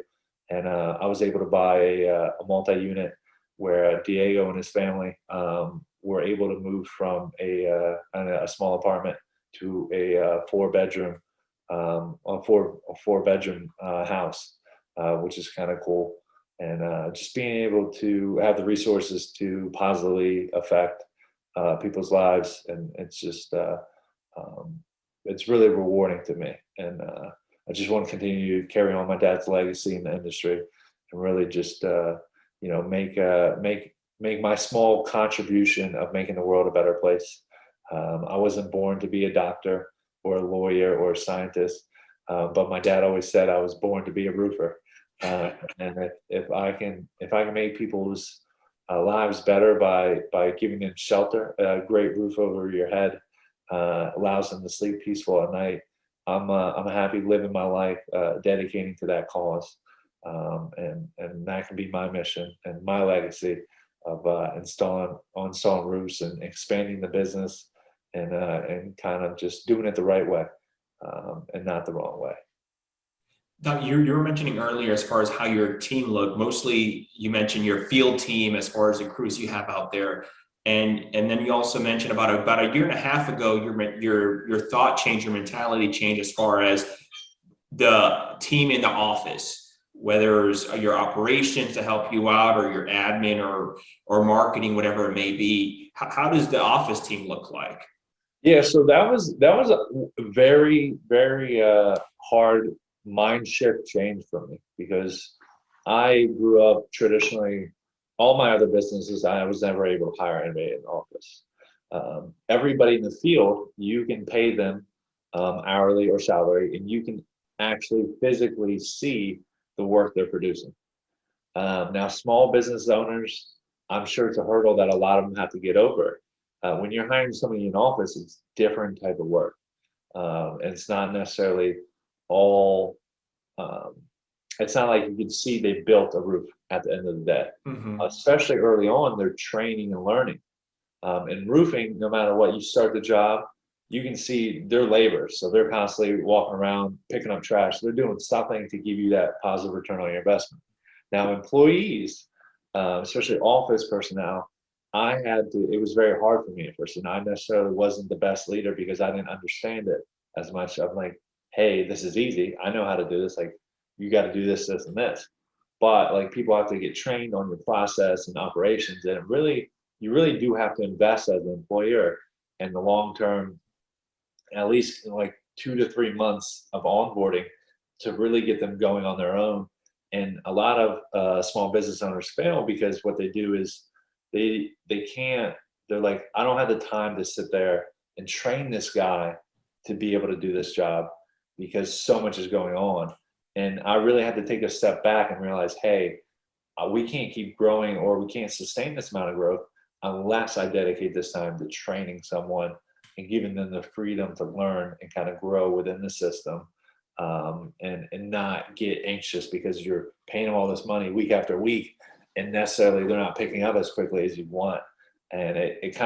And I was able to buy a multi-unit where Diego and his family were able to move from a small apartment to a four-bedroom house, which is kind of cool. And just being able to have the resources to positively affect people's lives, and it's just it's really rewarding to me. And I just want to continue to carry on my dad's legacy in the industry, and really just make my small contribution of making the world a better place. I wasn't born to be a doctor or a lawyer or a scientist, but my dad always said I was born to be a roofer. And if I can make people's lives better by giving them shelter, a great roof over your head, allows them to sleep peaceful at night, I'm happy living my life, dedicating to that cause, and that can be my mission and my legacy of installing roofs and expanding the business, and kind of just doing it the right way, and not the wrong way. Now, you were mentioning earlier as far as how your team looked. Mostly, you mentioned your field team as far as the crews you have out there. And then you also mentioned about a year and a half ago, your thought change, your mentality change as far as the team in the office, whether it's your operations to help you out or your admin or marketing, whatever it may be. How does the office team look like? Yeah, so that was a very, very hard mind shift change for me, because I grew up traditionally, all my other businesses, I was never able to hire anybody in the office. Everybody in the field, you can pay them hourly or salary, and you can actually physically see the work they're producing. Now, small business owners, I'm sure it's a hurdle that a lot of them have to get over. When you're hiring somebody in office, it's different type of work. And it's not necessarily all, it's not like you can see they built a roof at the end of the day. Mm-hmm. Especially early on, they're training and learning. In roofing, no matter what, you start the job, you can see their labor. So they're constantly walking around, picking up trash. They're doing something to give you that positive return on your investment. Now, employees, especially office personnel, it was very hard for me at first. And I necessarily wasn't the best leader because I didn't understand it as much. I'm like, hey, this is easy. I know how to do this. Like, you got to do this, this, and this. But like, people have to get trained on your process and operations. And you really do have to invest as an employer in the long term, at least in like 2 to 3 months of onboarding to really get them going on their own. And a lot of small business owners fail because what they do is they're like, I don't have the time to sit there and train this guy to be able to do this job because so much is going on. And I really had to take a step back and realize, hey, we can't keep growing, or we can't sustain this amount of growth unless I dedicate this time to training someone and giving them the freedom to learn and kind of grow within the system, and not get anxious because you're paying them all this money week after week and necessarily they're not picking up as quickly as you want. And it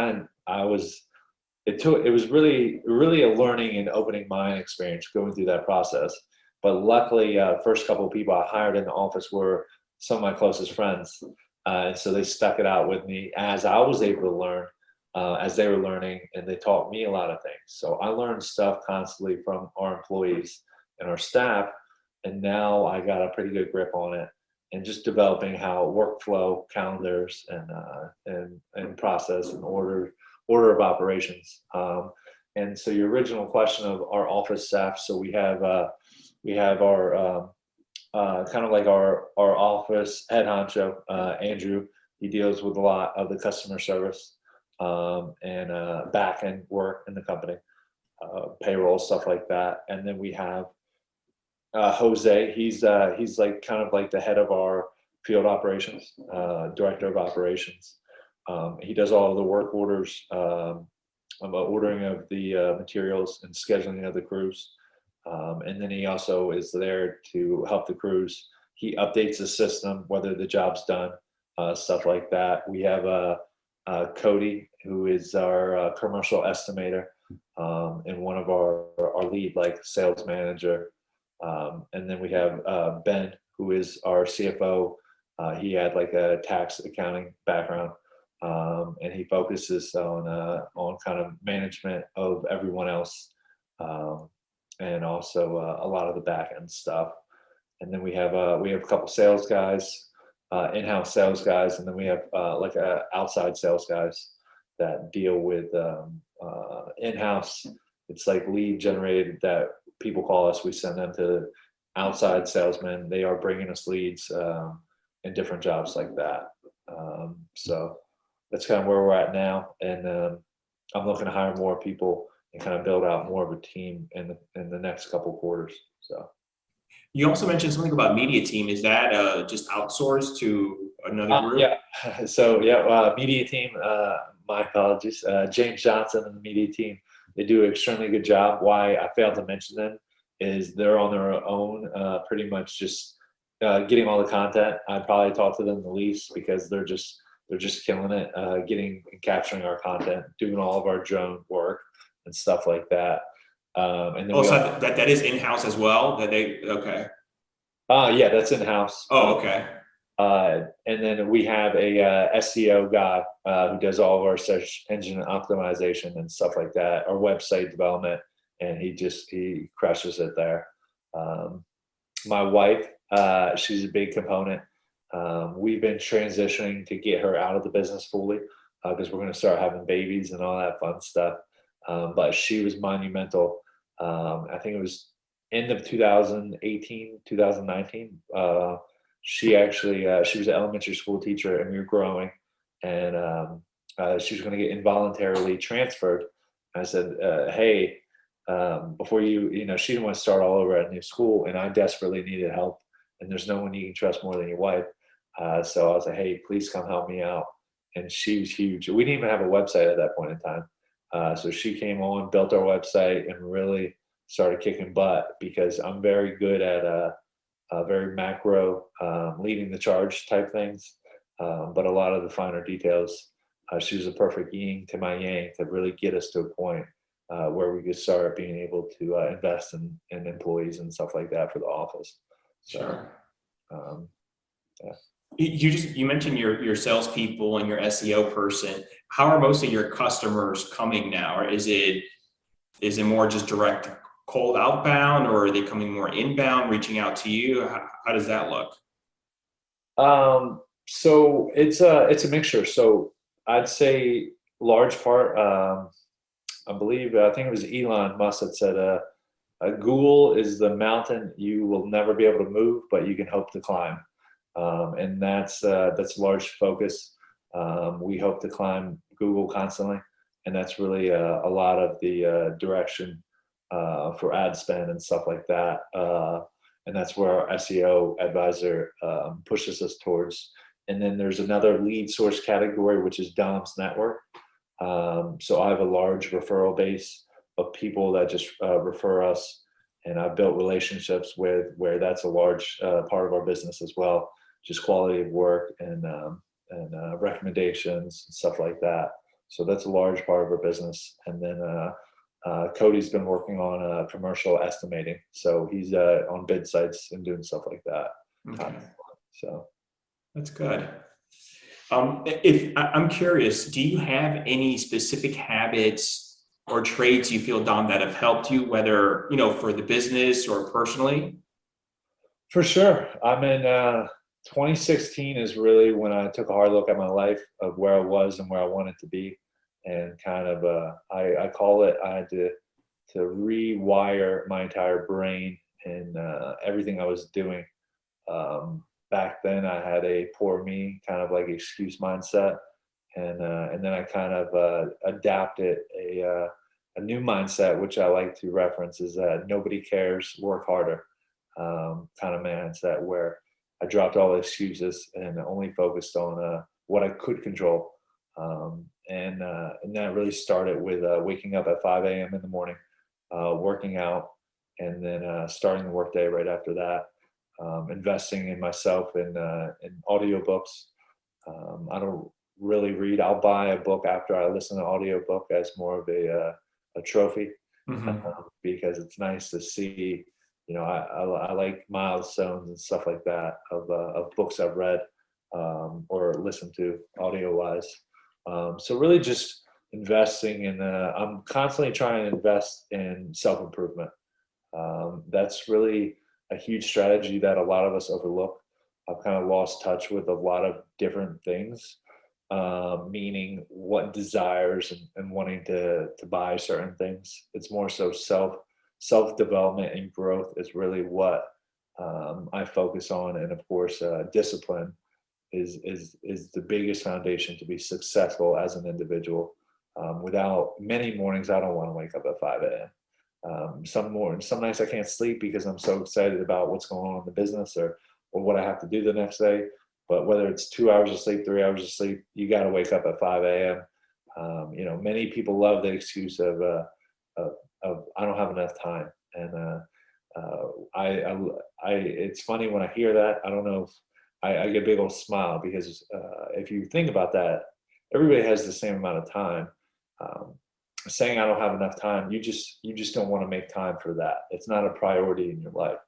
was really a learning and opening mind experience going through that process. But luckily, first couple of people I hired in the office were some of my closest friends. And so they stuck it out with me as I was able to learn, as they were learning, and they taught me a lot of things. So I learned stuff constantly from our employees and our staff, and now I got a pretty good grip on it, and just developing how workflow, calendars, and process and order of operations. And so your original question of our office staff, so we have our kind of like our office head honcho, Andrew. He deals with a lot of the customer service and back end work in the company, payroll, stuff like that. And then we have Jose. He's like kind of like the head of our field operations, director of operations. He does all of the work orders, ordering of the materials and scheduling of the crews. And then he also is there to help the crews. He updates the system, whether the job's done, stuff like that. We have Cody, who is our commercial estimator, and one of our lead sales manager. And then we have Ben, who is our CFO. He had a tax accounting background, and he focuses on kind of management of everyone else. And also a lot of the back end stuff. And then we have a couple sales guys, in-house sales guys, and then we have outside sales guys that deal with in-house. It's like lead generated that people call us. We send them to outside salesmen. They are bringing us leads in different jobs like that. So that's kind of where we're at now. And I'm looking to hire more people and kind of build out more of a team in the next couple quarters. So, you also mentioned something about media team. Is that just outsourced to another group? Yeah. So media team. My apologies. James Johnson and the media team. They do an extremely good job. Why I failed to mention them is they're on their own, pretty much just getting all the content. I'd probably talk to them the least because they're just killing it, getting and capturing our content, doing all of our drone work and stuff like that. And then so that is in-house as well. Okay. Yeah, that's in-house. Oh, okay. And then we have a SEO guy who does all of our search engine optimization and stuff like that, our website development, and he crushes it there. My wife, she's a big component. We've been transitioning to get her out of the business fully because we're going to start having babies and all that fun stuff. But she was monumental. I think it was end of 2018, 2019. She actually, she was an elementary school teacher and we were growing, and she was going to get involuntarily transferred. I said, hey, before she didn't want to start all over at a new school, and I desperately needed help, and there's no one you can trust more than your wife. So I was like, hey, please come help me out. And she was huge. We didn't even have a website at that point in time. So she came on, built our website, and really started kicking butt, because I'm very good at very macro, leading the charge type things. But a lot of the finer details, she was a perfect yin to my yang to really get us to a point where we could start being able to invest in employees and stuff like that for the office. So, Sure. Yeah. You mentioned your salespeople and your SEO person. How are most of your customers coming now? Or is it more just direct cold outbound, or are they coming more inbound, reaching out to you? How does that look? So it's a mixture. So I'd say large part, I think it was Elon Musk that said, Google is the mountain you will never be able to move, but you can hope to climb. And that's a large focus. We hope to climb Google constantly, and that's really a lot of the direction for ad spend and stuff like that. And that's where our SEO advisor pushes us towards. And then there's another lead source category, which is Dom's network. So I have a large referral base of people that just refer us, and I've built relationships with where that's a large part of our business as well, just quality of work and recommendations and stuff like that. So that's a large part of our business. And then Cody's been working on commercial estimating, so he's on bid sites and doing stuff like that. Okay. So That's good. If I'm curious, do you have any specific habits or traits you feel, Dom, that have helped you, whether for the business or personally? for sure. I'm in 2016 is really when I took a hard look at my life of where I was and where I wanted to be, and kind of I call it, I had to rewire my entire brain and everything I was doing. Back then I had a poor me kind of like excuse mindset, and then I kind of adapted a new mindset, which I like to reference, is that nobody cares, work harder kind of mindset, where I dropped all the excuses and only focused on what I could control. And that really started with waking up at 5 a.m. in the morning, working out, and then starting the workday right after that. Investing in myself in audiobooks. I don't really read. I'll buy a book after I listen to an audiobook as more of a trophy, because it's nice to see. I like milestones and stuff like that of books I've read or listened to audio wise. So really just investing in. I'm constantly trying to invest in self-improvement. That's really a huge strategy that a lot of us overlook. I've kind of lost touch with a lot of different things, meaning what desires and wanting to buy certain things. It's more so self-development and growth is really what I focus on. And of course, discipline is the biggest foundation to be successful as an individual. Without many mornings, I don't want to wake up at 5 a.m. Some nights I can't sleep because I'm so excited about what's going on in the business or what I have to do the next day. But whether it's 2 hours of sleep, 3 hours of sleep, you got to wake up at 5 a.m. Many people love the excuse of I don't have enough time, and it's funny when I hear that. I don't know if I get a big old smile, because if you think about that, everybody has the same amount of time. Saying I don't have enough time, you just don't want to make time for that. It's not a priority in your life.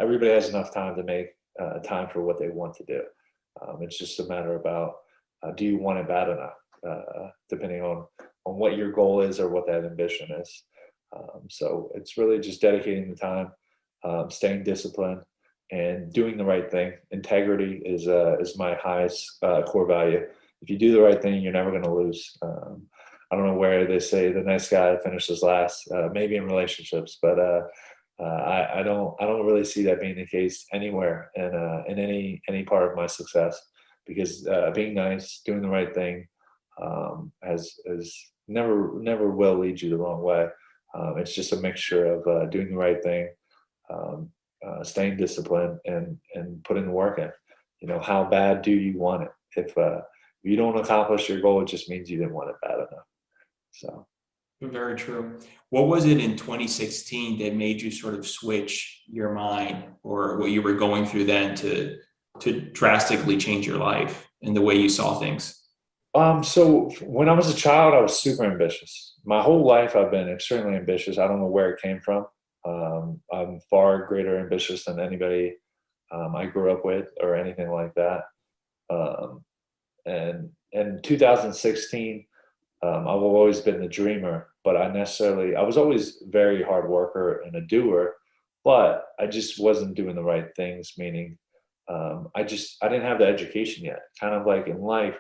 Everybody has enough time to make time for what they want to do. It's just a matter about, do you want it bad enough, depending on what your goal is or what that ambition is. So it's really just dedicating the time, staying disciplined, and doing the right thing. Integrity is my highest core value. If you do the right thing, you're never going to lose. I don't know where they say the nice guy finishes last, maybe in relationships, but I don't really see that being the case anywhere in any part of my success, because being nice, doing the right thing, has never will lead you the wrong way. It's just a mixture of doing the right thing, staying disciplined, and putting the work in. How bad do you want it? If you don't accomplish your goal, it just means you didn't want it bad enough. So. Very true. What was it in 2016 that made you sort of switch your mind, or what you were going through then, to drastically change your life and the way you saw things? So when I was a child, I was super ambitious. My whole life, I've been extremely ambitious. I don't know where it came from. I'm far greater ambitious than anybody I grew up with or anything like that. And in 2016, I've always been the dreamer, but I was always very hard worker and a doer, but I just wasn't doing the right things, meaning I didn't have the education yet. Kind of like in life,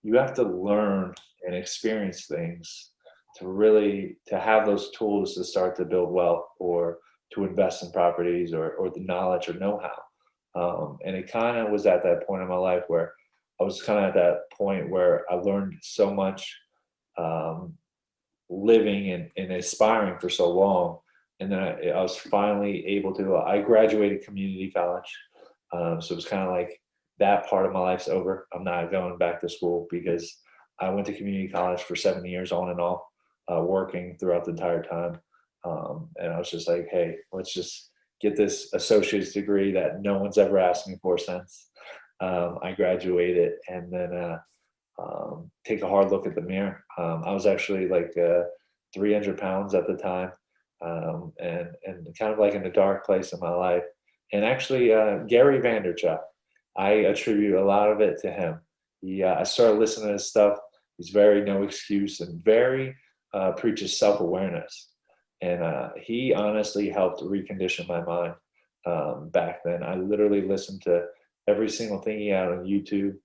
you have to learn and experience things to have those tools to start to build wealth, or to invest in properties, or the knowledge or know-how. And it kind of was at that point in my life where I was kind of at that point where I learned so much, living and aspiring for so long. And then I was finally able to, I graduated community college. So it was kind of like that part of my life's over. I'm not going back to school, because I went to community college for 7 years on and off, working throughout the entire time. And I was just like, hey, let's just get this associate's degree that no one's ever asked me for since I graduated, and then take a hard look at the mirror. I was actually like 300 pounds at the time, and kind of like in a dark place in my life. And actually, Gary Vaynerchuk, I attribute a lot of it to him. I started listening to his stuff. He's very no excuse and very preaches self-awareness. And he honestly helped recondition my mind back then. I literally listened to every single thing he had on YouTube,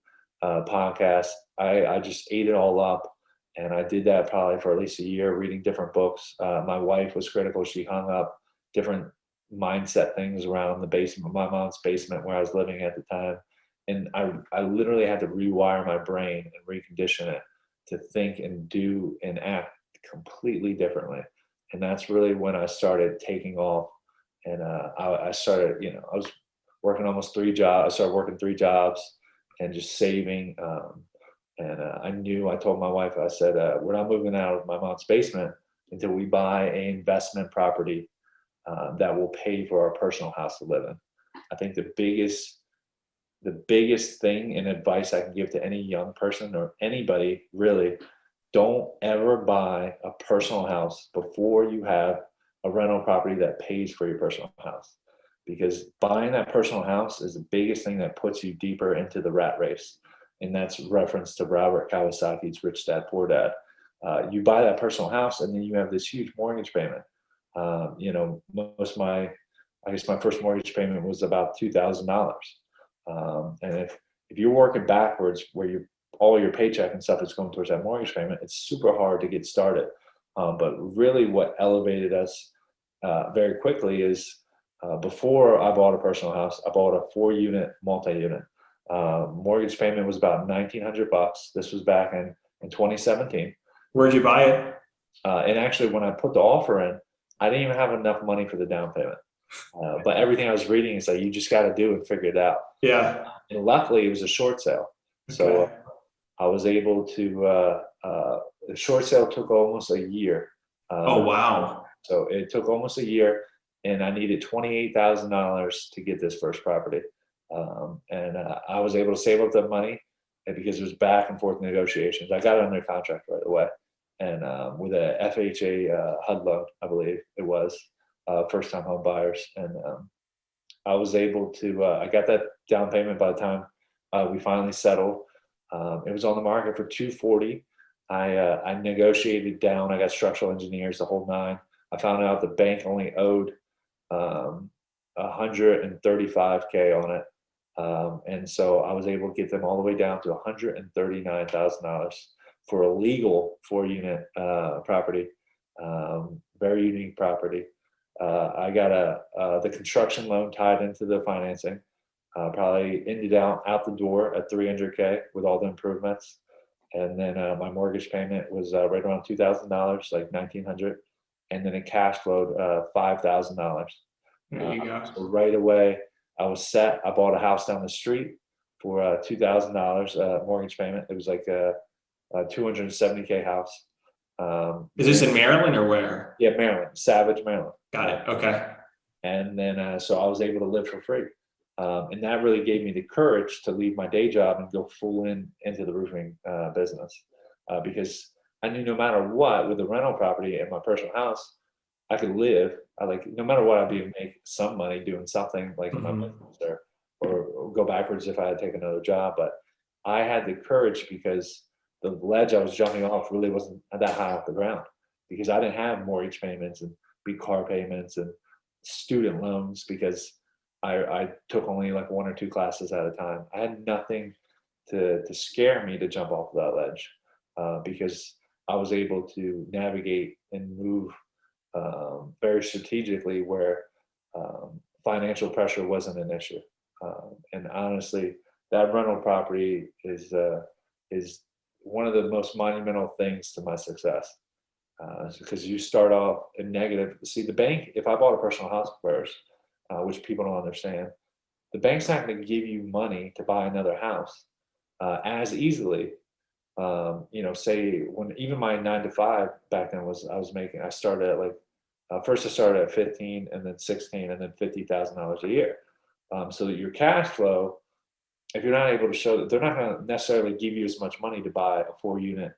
podcast. I just ate it all up. And I did that probably for at least a year, reading different books. My wife was critical. She hung up different mindset things around the basement, my mom's basement where I was living at the time. And I literally had to rewire my brain and recondition it to think and do and act completely differently. And that's really when I started taking off. And I started, I was working almost 3 jobs. I started working 3 jobs and just saving. I told my wife, I said, we're not moving out of my mom's basement until we buy an investment property that will pay for our personal house to live in. I think the biggest thing and advice I can give to any young person or anybody really, don't ever buy a personal house before you have a rental property that pays for your personal house. Because buying that personal house is the biggest thing that puts you deeper into the rat race. And that's reference to Robert Kiyosaki's Rich Dad, Poor Dad. You buy that personal house and then you have this huge mortgage payment. I guess my first mortgage payment was about $2,000. And if you're working backwards where all your paycheck and stuff is going towards that mortgage payment, it's super hard to get started. But really what elevated us very quickly is before I bought a personal house, I bought a 4-unit multi-unit. Mortgage payment was about $1,900. This was back in 2017. Where'd you buy it? And actually, when I put the offer in, I didn't even have enough money for the down payment. But everything I was reading is like, you just got to do and figure it out. Yeah. And luckily, it was a short sale. Okay. So I was able to, the short sale took almost a year. Oh, wow. So it took almost a year, and I needed $28,000 to get this first property. And I was able to save up the money because it was back and forth negotiations. I got it under contract right away. And with a FHA HUD loan, I believe it was, first-time home buyers. And I was able to, I got that down payment by the time We finally settled. It was on the market for 240. I negotiated down. I got structural engineers, the whole nine. I found out the bank only owed 135K on it. And so I was able to get them all the way down to $139,000 for a legal 4-unit property, very unique property. I got the construction loan tied into the financing, probably ended out the door at 300K with all the improvements. And then my mortgage payment was right around $2,000, like $1,900. And then it cash flowed $5,000. There you go. So right away, I was set. I bought a house down the street for $2,000 mortgage payment. It was like a 270K house. Is this in Maryland or where? Yeah, Maryland, Savage, Maryland. Got it. Okay. And then so I was able to live for free. And that really gave me the courage to leave my day job and go full into the roofing business. Because I knew no matter what, with the rental property and my personal house, I could live. No matter what, I'd be able to make some money doing something like in my business or go backwards if I had to take another job. But I had the courage because the ledge I was jumping off really wasn't that high off the ground, because I didn't have mortgage payments and big car payments and student loans, because I took only like 1 or 2 classes at a time. I had nothing to scare me to jump off of that ledge, because I was able to navigate and move very strategically where financial pressure wasn't an issue. And honestly, that rental property is one of the most monumental things to my success, because you start off in negative. See, the bank, if I bought a personal house first, which people don't understand, the bank's not going to give you money to buy another house as easily. Say when even my 9 to 5 back then I started at like, first I started at 15 and then 16 and then $50,000 a year. So that your cash flow, if you're not able to show that, they're not going to necessarily give you as much money to buy a 4-unit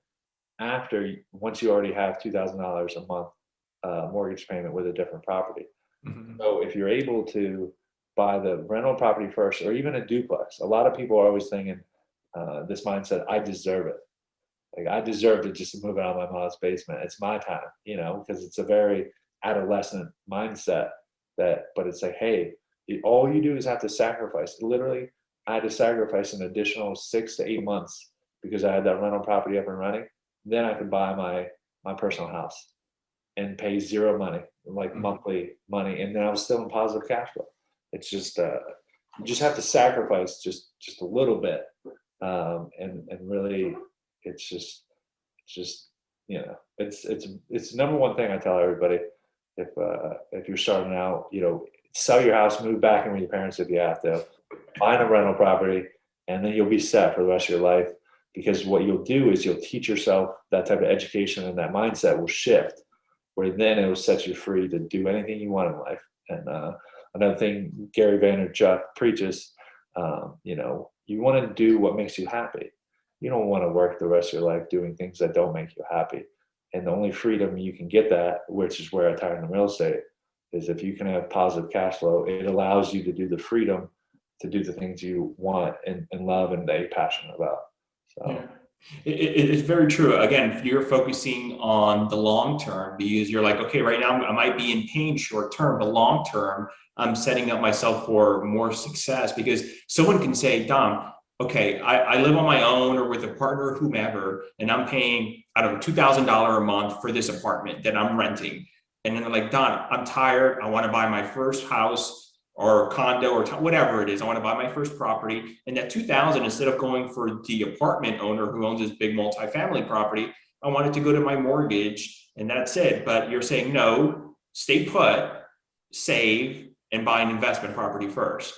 once you already have $2,000 a month mortgage payment with a different property. So if you're able to buy the rental property first, or even a duplex, a lot of people are always thinking this mindset, I deserve it. Like, I deserve to just move out of my mom's basement. It's my time, because it's a very adolescent mindset but it's like, hey, all you do is have to sacrifice. Literally, I had to sacrifice an additional 6 to 8 months because I had that rental property up and running. Then I could buy my personal house and pay zero money, like monthly money. And then I was still in positive cash flow. It's just, you just have to sacrifice just a little bit. And really, it's just, it's the number one thing I tell everybody. If you're starting out, sell your house, move back in with your parents if you have to, find a rental property, and then you'll be set for the rest of your life. Because what you'll do is you'll teach yourself that type of education, and that mindset will shift, where then it will set you free to do anything you want in life. And another thing Gary Vaynerchuk preaches, you want to do what makes you happy. You don't want to work the rest of your life doing things that don't make you happy. And the only freedom you can get that, which is where I tie in real estate, is if you can have positive cash flow, it allows you to do the freedom to do the things you want and love and that you're passionate about. So. Yeah. It's very true. Again, you're focusing on the long term, because you're like, okay, right now I might be in pain short term, but long term, I'm setting up myself for more success. Because someone can say, Dom, okay, I live on my own or with a partner or whomever, and I'm paying, I don't know, $2,000 a month for this apartment that I'm renting. And then they're like, Don, I'm tired. I want to buy my first house or condo or whatever it is. I want to buy my first property. And that $2,000, instead of going for the apartment owner who owns this big multifamily property, I want it to go to my mortgage, and that's it. But you're saying, no, stay put, save, and buy an investment property first.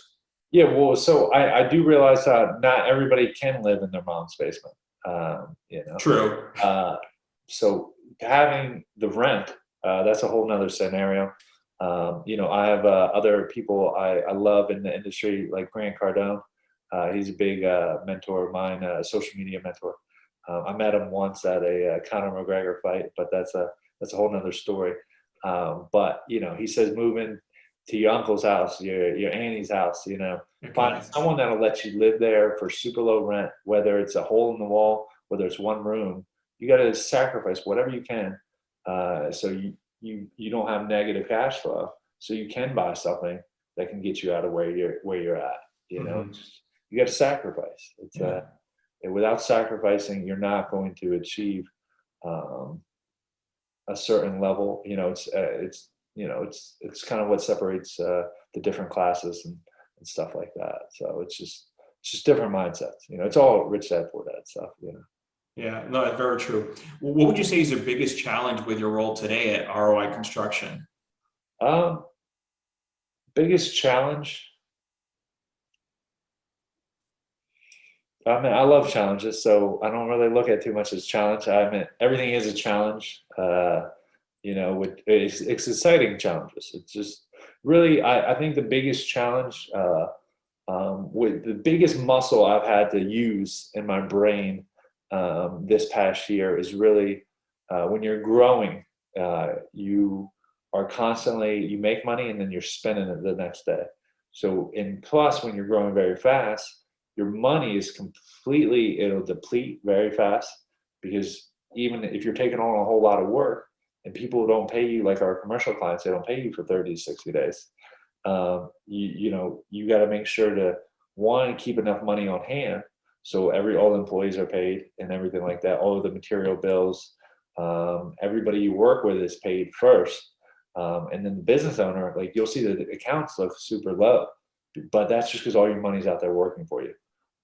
Yeah, well, so I do realize not everybody can live in their mom's basement. True. So having the rent, that's a whole nother scenario. I have other people I love in the industry, like Grant Cardone. He's a big mentor of mine, a social media mentor. I met him once at a Conor McGregor fight, but that's a whole nother story. But he says moving to your uncle's house, your auntie's house, you know. Okay. Find someone that'll let you live there for super low rent, whether it's a hole in the wall, whether it's one room. You got to sacrifice whatever you can, so you don't have negative cash flow, so you can buy something that can get you out of where you're at. You know, you got to sacrifice. It's and without sacrificing, you're not going to achieve a certain level. You know, it's kind of what separates the different classes and stuff like that. So it's just different mindsets. You know, it's all rich dad poor dad stuff. You know. Yeah, no, that's very true. What would you say is your biggest challenge with your role today at ROI Construction? Biggest challenge. I mean, I love challenges, so I don't really look at too much as challenge. I mean, everything is a challenge. You know, it's exciting challenges. It's just really, I think the biggest challenge, with the biggest muscle I've had to use in my brain this past year is really when you're growing, you are constantly, you make money and then you're spending it the next day. So, and plus when you're growing very fast, your money is completely, it'll deplete very fast, because even if you're taking on a whole lot of work and people don't pay you, like our commercial clients, they don't pay you for 30 to 60 days. You know, you got to make sure to, one, keep enough money on hand. So all the employees are paid and everything like that. All of the material bills, everybody you work with is paid first. And then the business owner, like you'll see the accounts look super low, but that's just because all your money's out there working for you.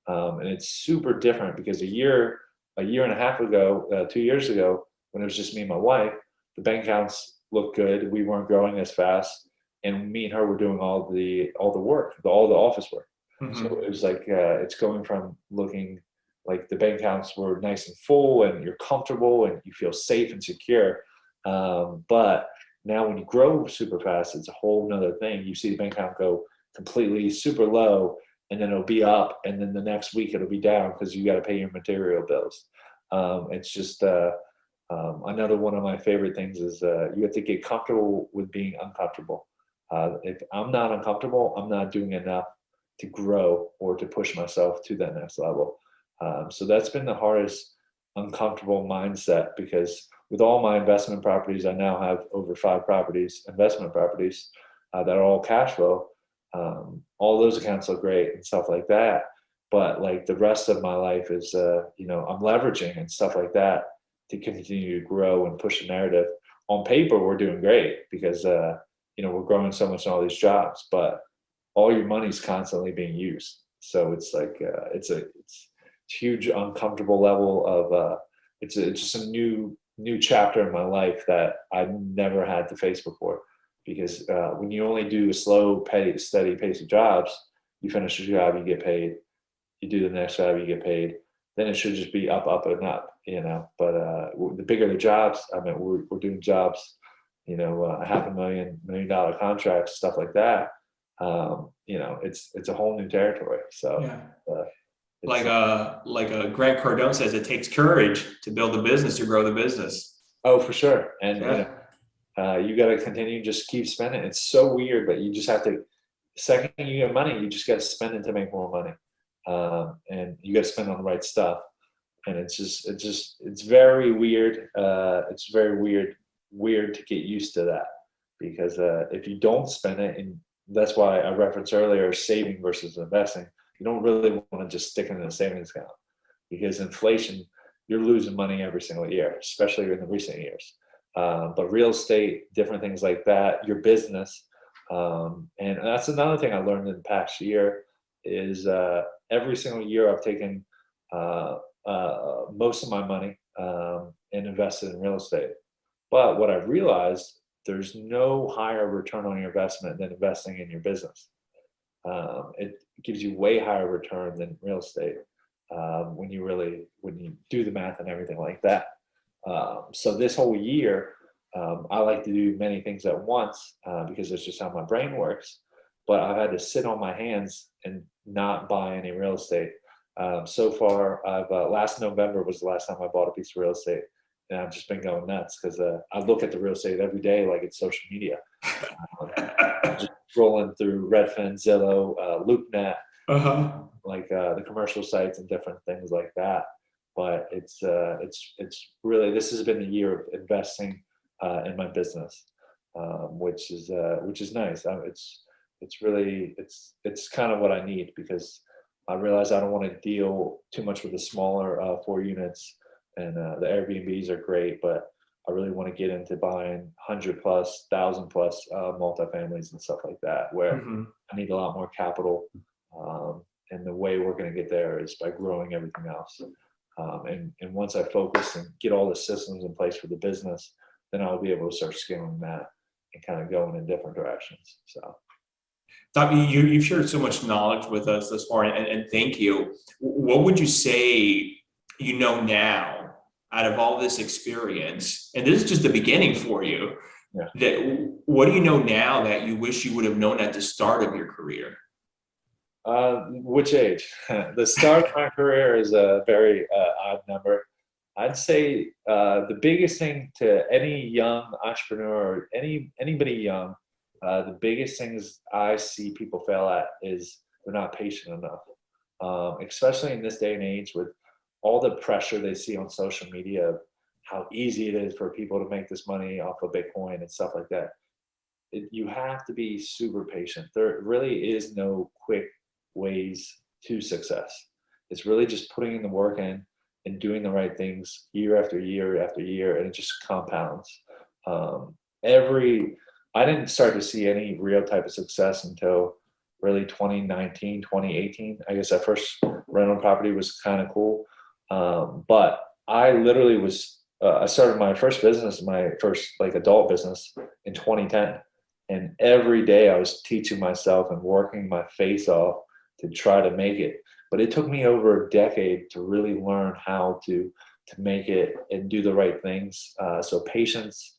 And it's super different because a year and a half ago, 2 years ago, when it was just me and my wife, the bank accounts looked good. We weren't growing as fast, and me and her were doing all the work, all the office work. So it was like it's going from looking like the bank accounts were nice and full, and you're comfortable and you feel safe and secure. But now when you grow super fast, it's a whole nother thing. You see the bank account go completely super low, and then it'll be up, and then the next week it'll be down because you got to pay your material bills. It's just another one of my favorite things is you have to get comfortable with being uncomfortable. If I'm not uncomfortable, I'm not doing enough to grow or to push myself to that next level. So that's been the hardest uncomfortable mindset, because with all my investment properties, I now have over 5 investment properties that are all cash flow. All those accounts look great and stuff like that. But like the rest of my life is, you know, I'm leveraging and stuff like that to continue to grow and push the narrative. On paper, we're doing great because, you know, we're growing so much in all these jobs, but all your money's constantly being used. So it's like, it's huge uncomfortable level of, it's just a new chapter in my life that I've never had to face before. Because when you only do a slow, steady pace of jobs, you finish your job, you get paid. You do the next job, you get paid. Then it should just be up, up, and up, you know. But the bigger the jobs, I mean, we're doing jobs, you know, $500,000, $1 million contracts, stuff like that. You know, it's a whole new territory. So, yeah. Like Grant Cardone says, it takes courage to build a business, to grow the business. Oh, for sure. And yeah. You know, you got to continue, just keep spending. It's so weird, but you just have to, the second you get money, you just got to spend it to make more money. And you got to spend on the right stuff. And it's very weird. It's very weird to get used to that, because if you don't spend it, and that's why I referenced earlier, saving versus investing, you don't really want to just stick it in a savings account, because inflation, you're losing money every single year, especially in the recent years. But real estate, different things like that, your business. And that's another thing I learned in the past year is every single year I've taken most of my money and invested in real estate. But what I've realized, there's no higher return on your investment than investing in your business. It gives you way higher return than real estate when you do the math and everything like that. So this whole year, I like to do many things at once because it's just how my brain works. But I've had to sit on my hands and not buy any real estate. So far, last November was the last time I bought a piece of real estate, and I've just been going nuts because I look at the real estate every day like it's social media. Just scrolling through Redfin, Zillow, LoopNet, like the commercial sites and different things like that. But it's really, this has been the year of investing in my business, which is nice. It's really it's kind of what I need, because I realize I don't want to deal too much with the smaller 4 units, and the Airbnbs are great, but I really want to get into buying 100 plus, 1,000 plus multifamilies and stuff like that, where I need a lot more capital. And the way we're going to get there is by growing everything else. And once I focus and get all the systems in place for the business, then I'll be able to start scaling that and kind of going in different directions. So, Tommy, you've shared so much knowledge with us thus far, and thank you. What would you say you know now out of all this experience? And this is just the beginning for you. Yeah. That what do you know now that you wish you would have known at the start of your career? Which age? The start of my career is a very odd number. I'd say the biggest thing to any young entrepreneur, or anybody young, the biggest things I see people fail at is they're not patient enough, especially in this day and age with all the pressure they see on social media, of how easy it is for people to make this money off of Bitcoin and stuff like that. You have to be super patient. There really is no quick ways to success. It's really just putting in the work in and doing the right things year after year after year, and it just compounds. I didn't start to see any real type of success until really 2019, 2018. I guess that first rental property was kind of cool. But I literally I started my first business, my first like adult business in 2010. And every day I was teaching myself and working my face off to try to make it. But it took me over a decade to really learn how to make it and do the right things. So patience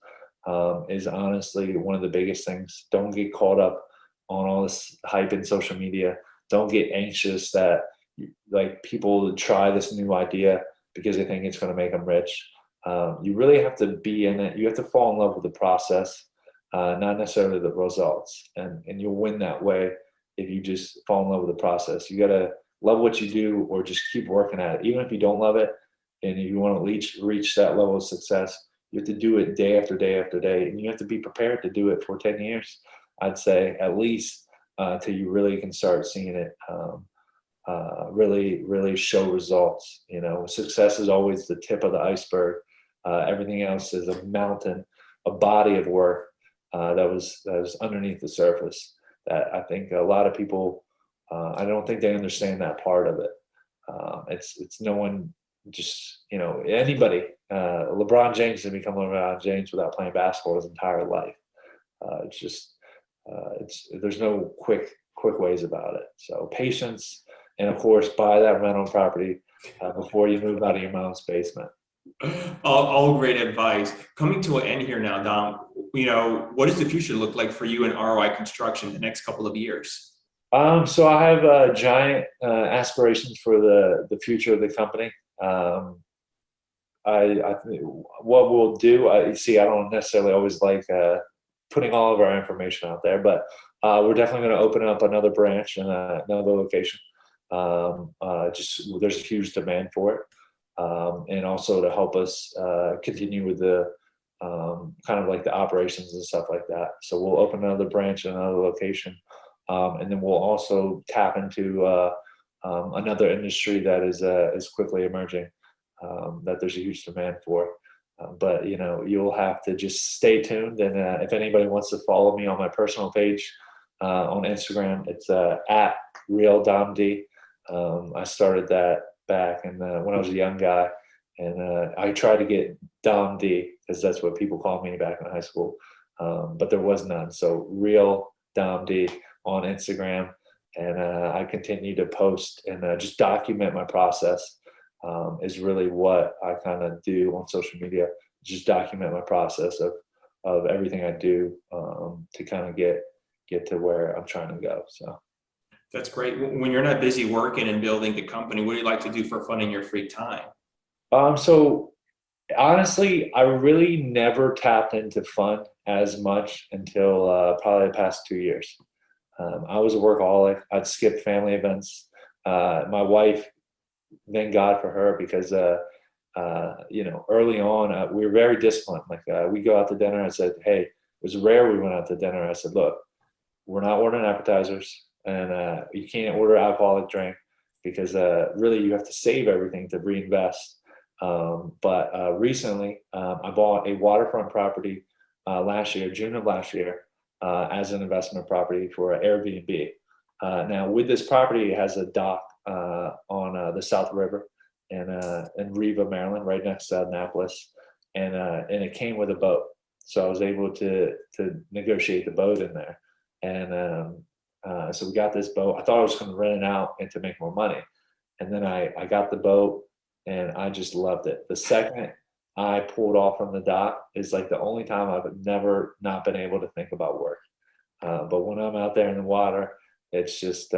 is honestly one of the biggest things. Don't get caught up on all this hype in social media. Don't get anxious that like people try this new idea because they think it's going to make them rich. You really have to be in it. You have to fall in love with the process, not necessarily the results. And you'll win that way if you just fall in love with the process. You got to love what you do, or just keep working at it. Even if you don't love it, and if you want to reach that level of success, you have to do it day after day after day. And you have to be prepared to do it for 10 years, I'd say, at least, till you really can start seeing it really show results. You know, success is always the tip of the iceberg. Everything else is a mountain, a body of work that was underneath the surface. That I think a lot of people, I don't think they understand that part of it. It's no one, just, you know, anybody. LeBron James didn't become LeBron James without playing basketball his entire life. There's no quick ways about it. So patience, and of course, buy that rental property before you move out of your mom's basement. All great advice. Coming to an end here now, Dom, you know, what does the future look like for you in ROI Construction the next couple of years? So I have giant aspirations for the future of the company. I think what we'll do, I don't necessarily always like putting all of our information out there, but we're definitely going to open up another branch in another location. There's a huge demand for it. And also to help us continue with the kind of like the operations and stuff like that. So we'll open another branch in another location, and then we'll also tap into another industry that is quickly emerging, that there's a huge demand for. But you know, you'll have to just stay tuned. And if anybody wants to follow me on my personal page on Instagram, it's at RealDomD. I started that back when I was a young guy, and I tried to get Dom D, because that's what people called me back in high school, but there was none. So Real Dom D on Instagram, and I continue to post and just document my process. Is really what I kind of do on social media. Just document my process of everything I do to kind of get to where I'm trying to go. So. That's great. When you're not busy working and building the company, what do you like to do for fun in your free time? So Honestly, I really never tapped into fun as much until probably the past 2 years. I was a workaholic. I'd skip family events. My wife, thank God for her, because early on we were very disciplined. Like we go out to dinner. I said, hey, it was rare we went out to dinner. I said, look, we're not ordering appetizers, and you can't order alcoholic drink because really you have to save everything to reinvest. But recently, I bought a waterfront property last year, June of last year, as an investment property for Airbnb. Now, with this property, it has a dock on the South River in Riva, Maryland, right next to Annapolis, and it came with a boat. So I was able to negotiate the boat in there, and so we got this boat. I thought I was going to rent it out and to make more money, and then I got the boat, and I just loved it. The second I pulled off from the dock is like the only time I've never not been able to think about work. But when I'm out there in the water, it's just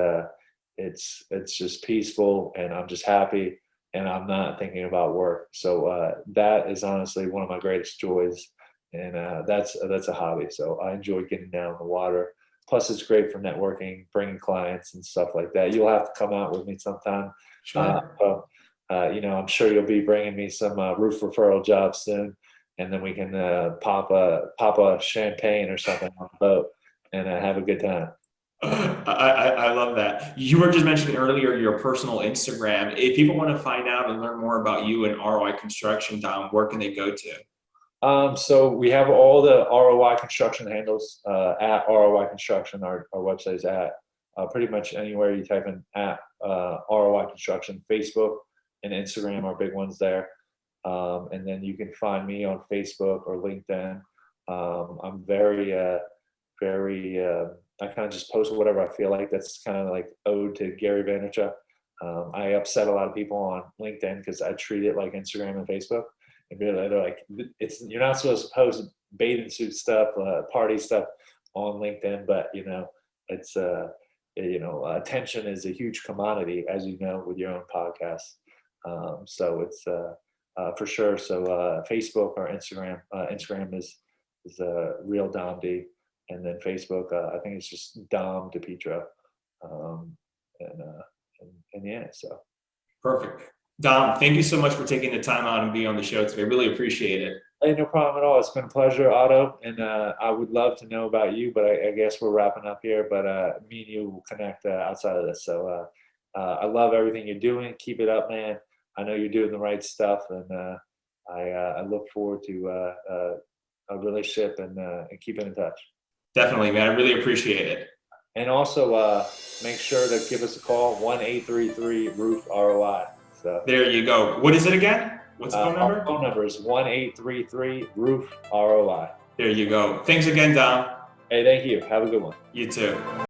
peaceful, and I'm just happy, and I'm not thinking about work. So that is honestly one of my greatest joys, and that's a hobby. So I enjoy getting down in the water. Plus, it's great for networking, bringing clients and stuff like that. You'll have to come out with me sometime. Sure. I'm sure you'll be bringing me some roof referral jobs soon, and then we can pop a champagne or something on the boat and have a good time. I love that. You were just mentioning earlier your personal Instagram. If people want to find out and learn more about you and ROI Construction, Dom, where can they go to? So we have all the ROI Construction handles at ROI Construction. Our website is at pretty much anywhere you type in at ROI Construction. Facebook and Instagram are big ones there. And then you can find me on Facebook or LinkedIn. I'm very I kind of just post whatever I feel like. That's kind of like ode to Gary Vaynerchuk. I upset a lot of people on LinkedIn because I treat it like Instagram and Facebook. And they're like, you're not supposed to post bathing suit stuff, party stuff on LinkedIn, but it's attention is a huge commodity, as you know, with your own podcast. So it's for sure. So Facebook or Instagram. Instagram is real Dom D, and then Facebook, I think it's just Dom DiPietro, and yeah. So Perfect. Dom, thank you so much for taking the time out and being on the show today. Really appreciate it. Hey, no problem at all. It's been a pleasure, Otto, and I would love to know about you, but I guess we're wrapping up here. But me and you will connect outside of this. So I love everything you're doing. Keep it up, man. I know you're doing the right stuff, and I look forward to a relationship and keeping in touch. Definitely, man. I really appreciate it. And also make sure to give us a call, 1-833-ROOF-ROI. So there you go. What is it again? What's the phone number? Our phone number is 1-833-ROOF-ROI. There you go. Thanks again, Dom. Hey, thank you. Have a good one. You too.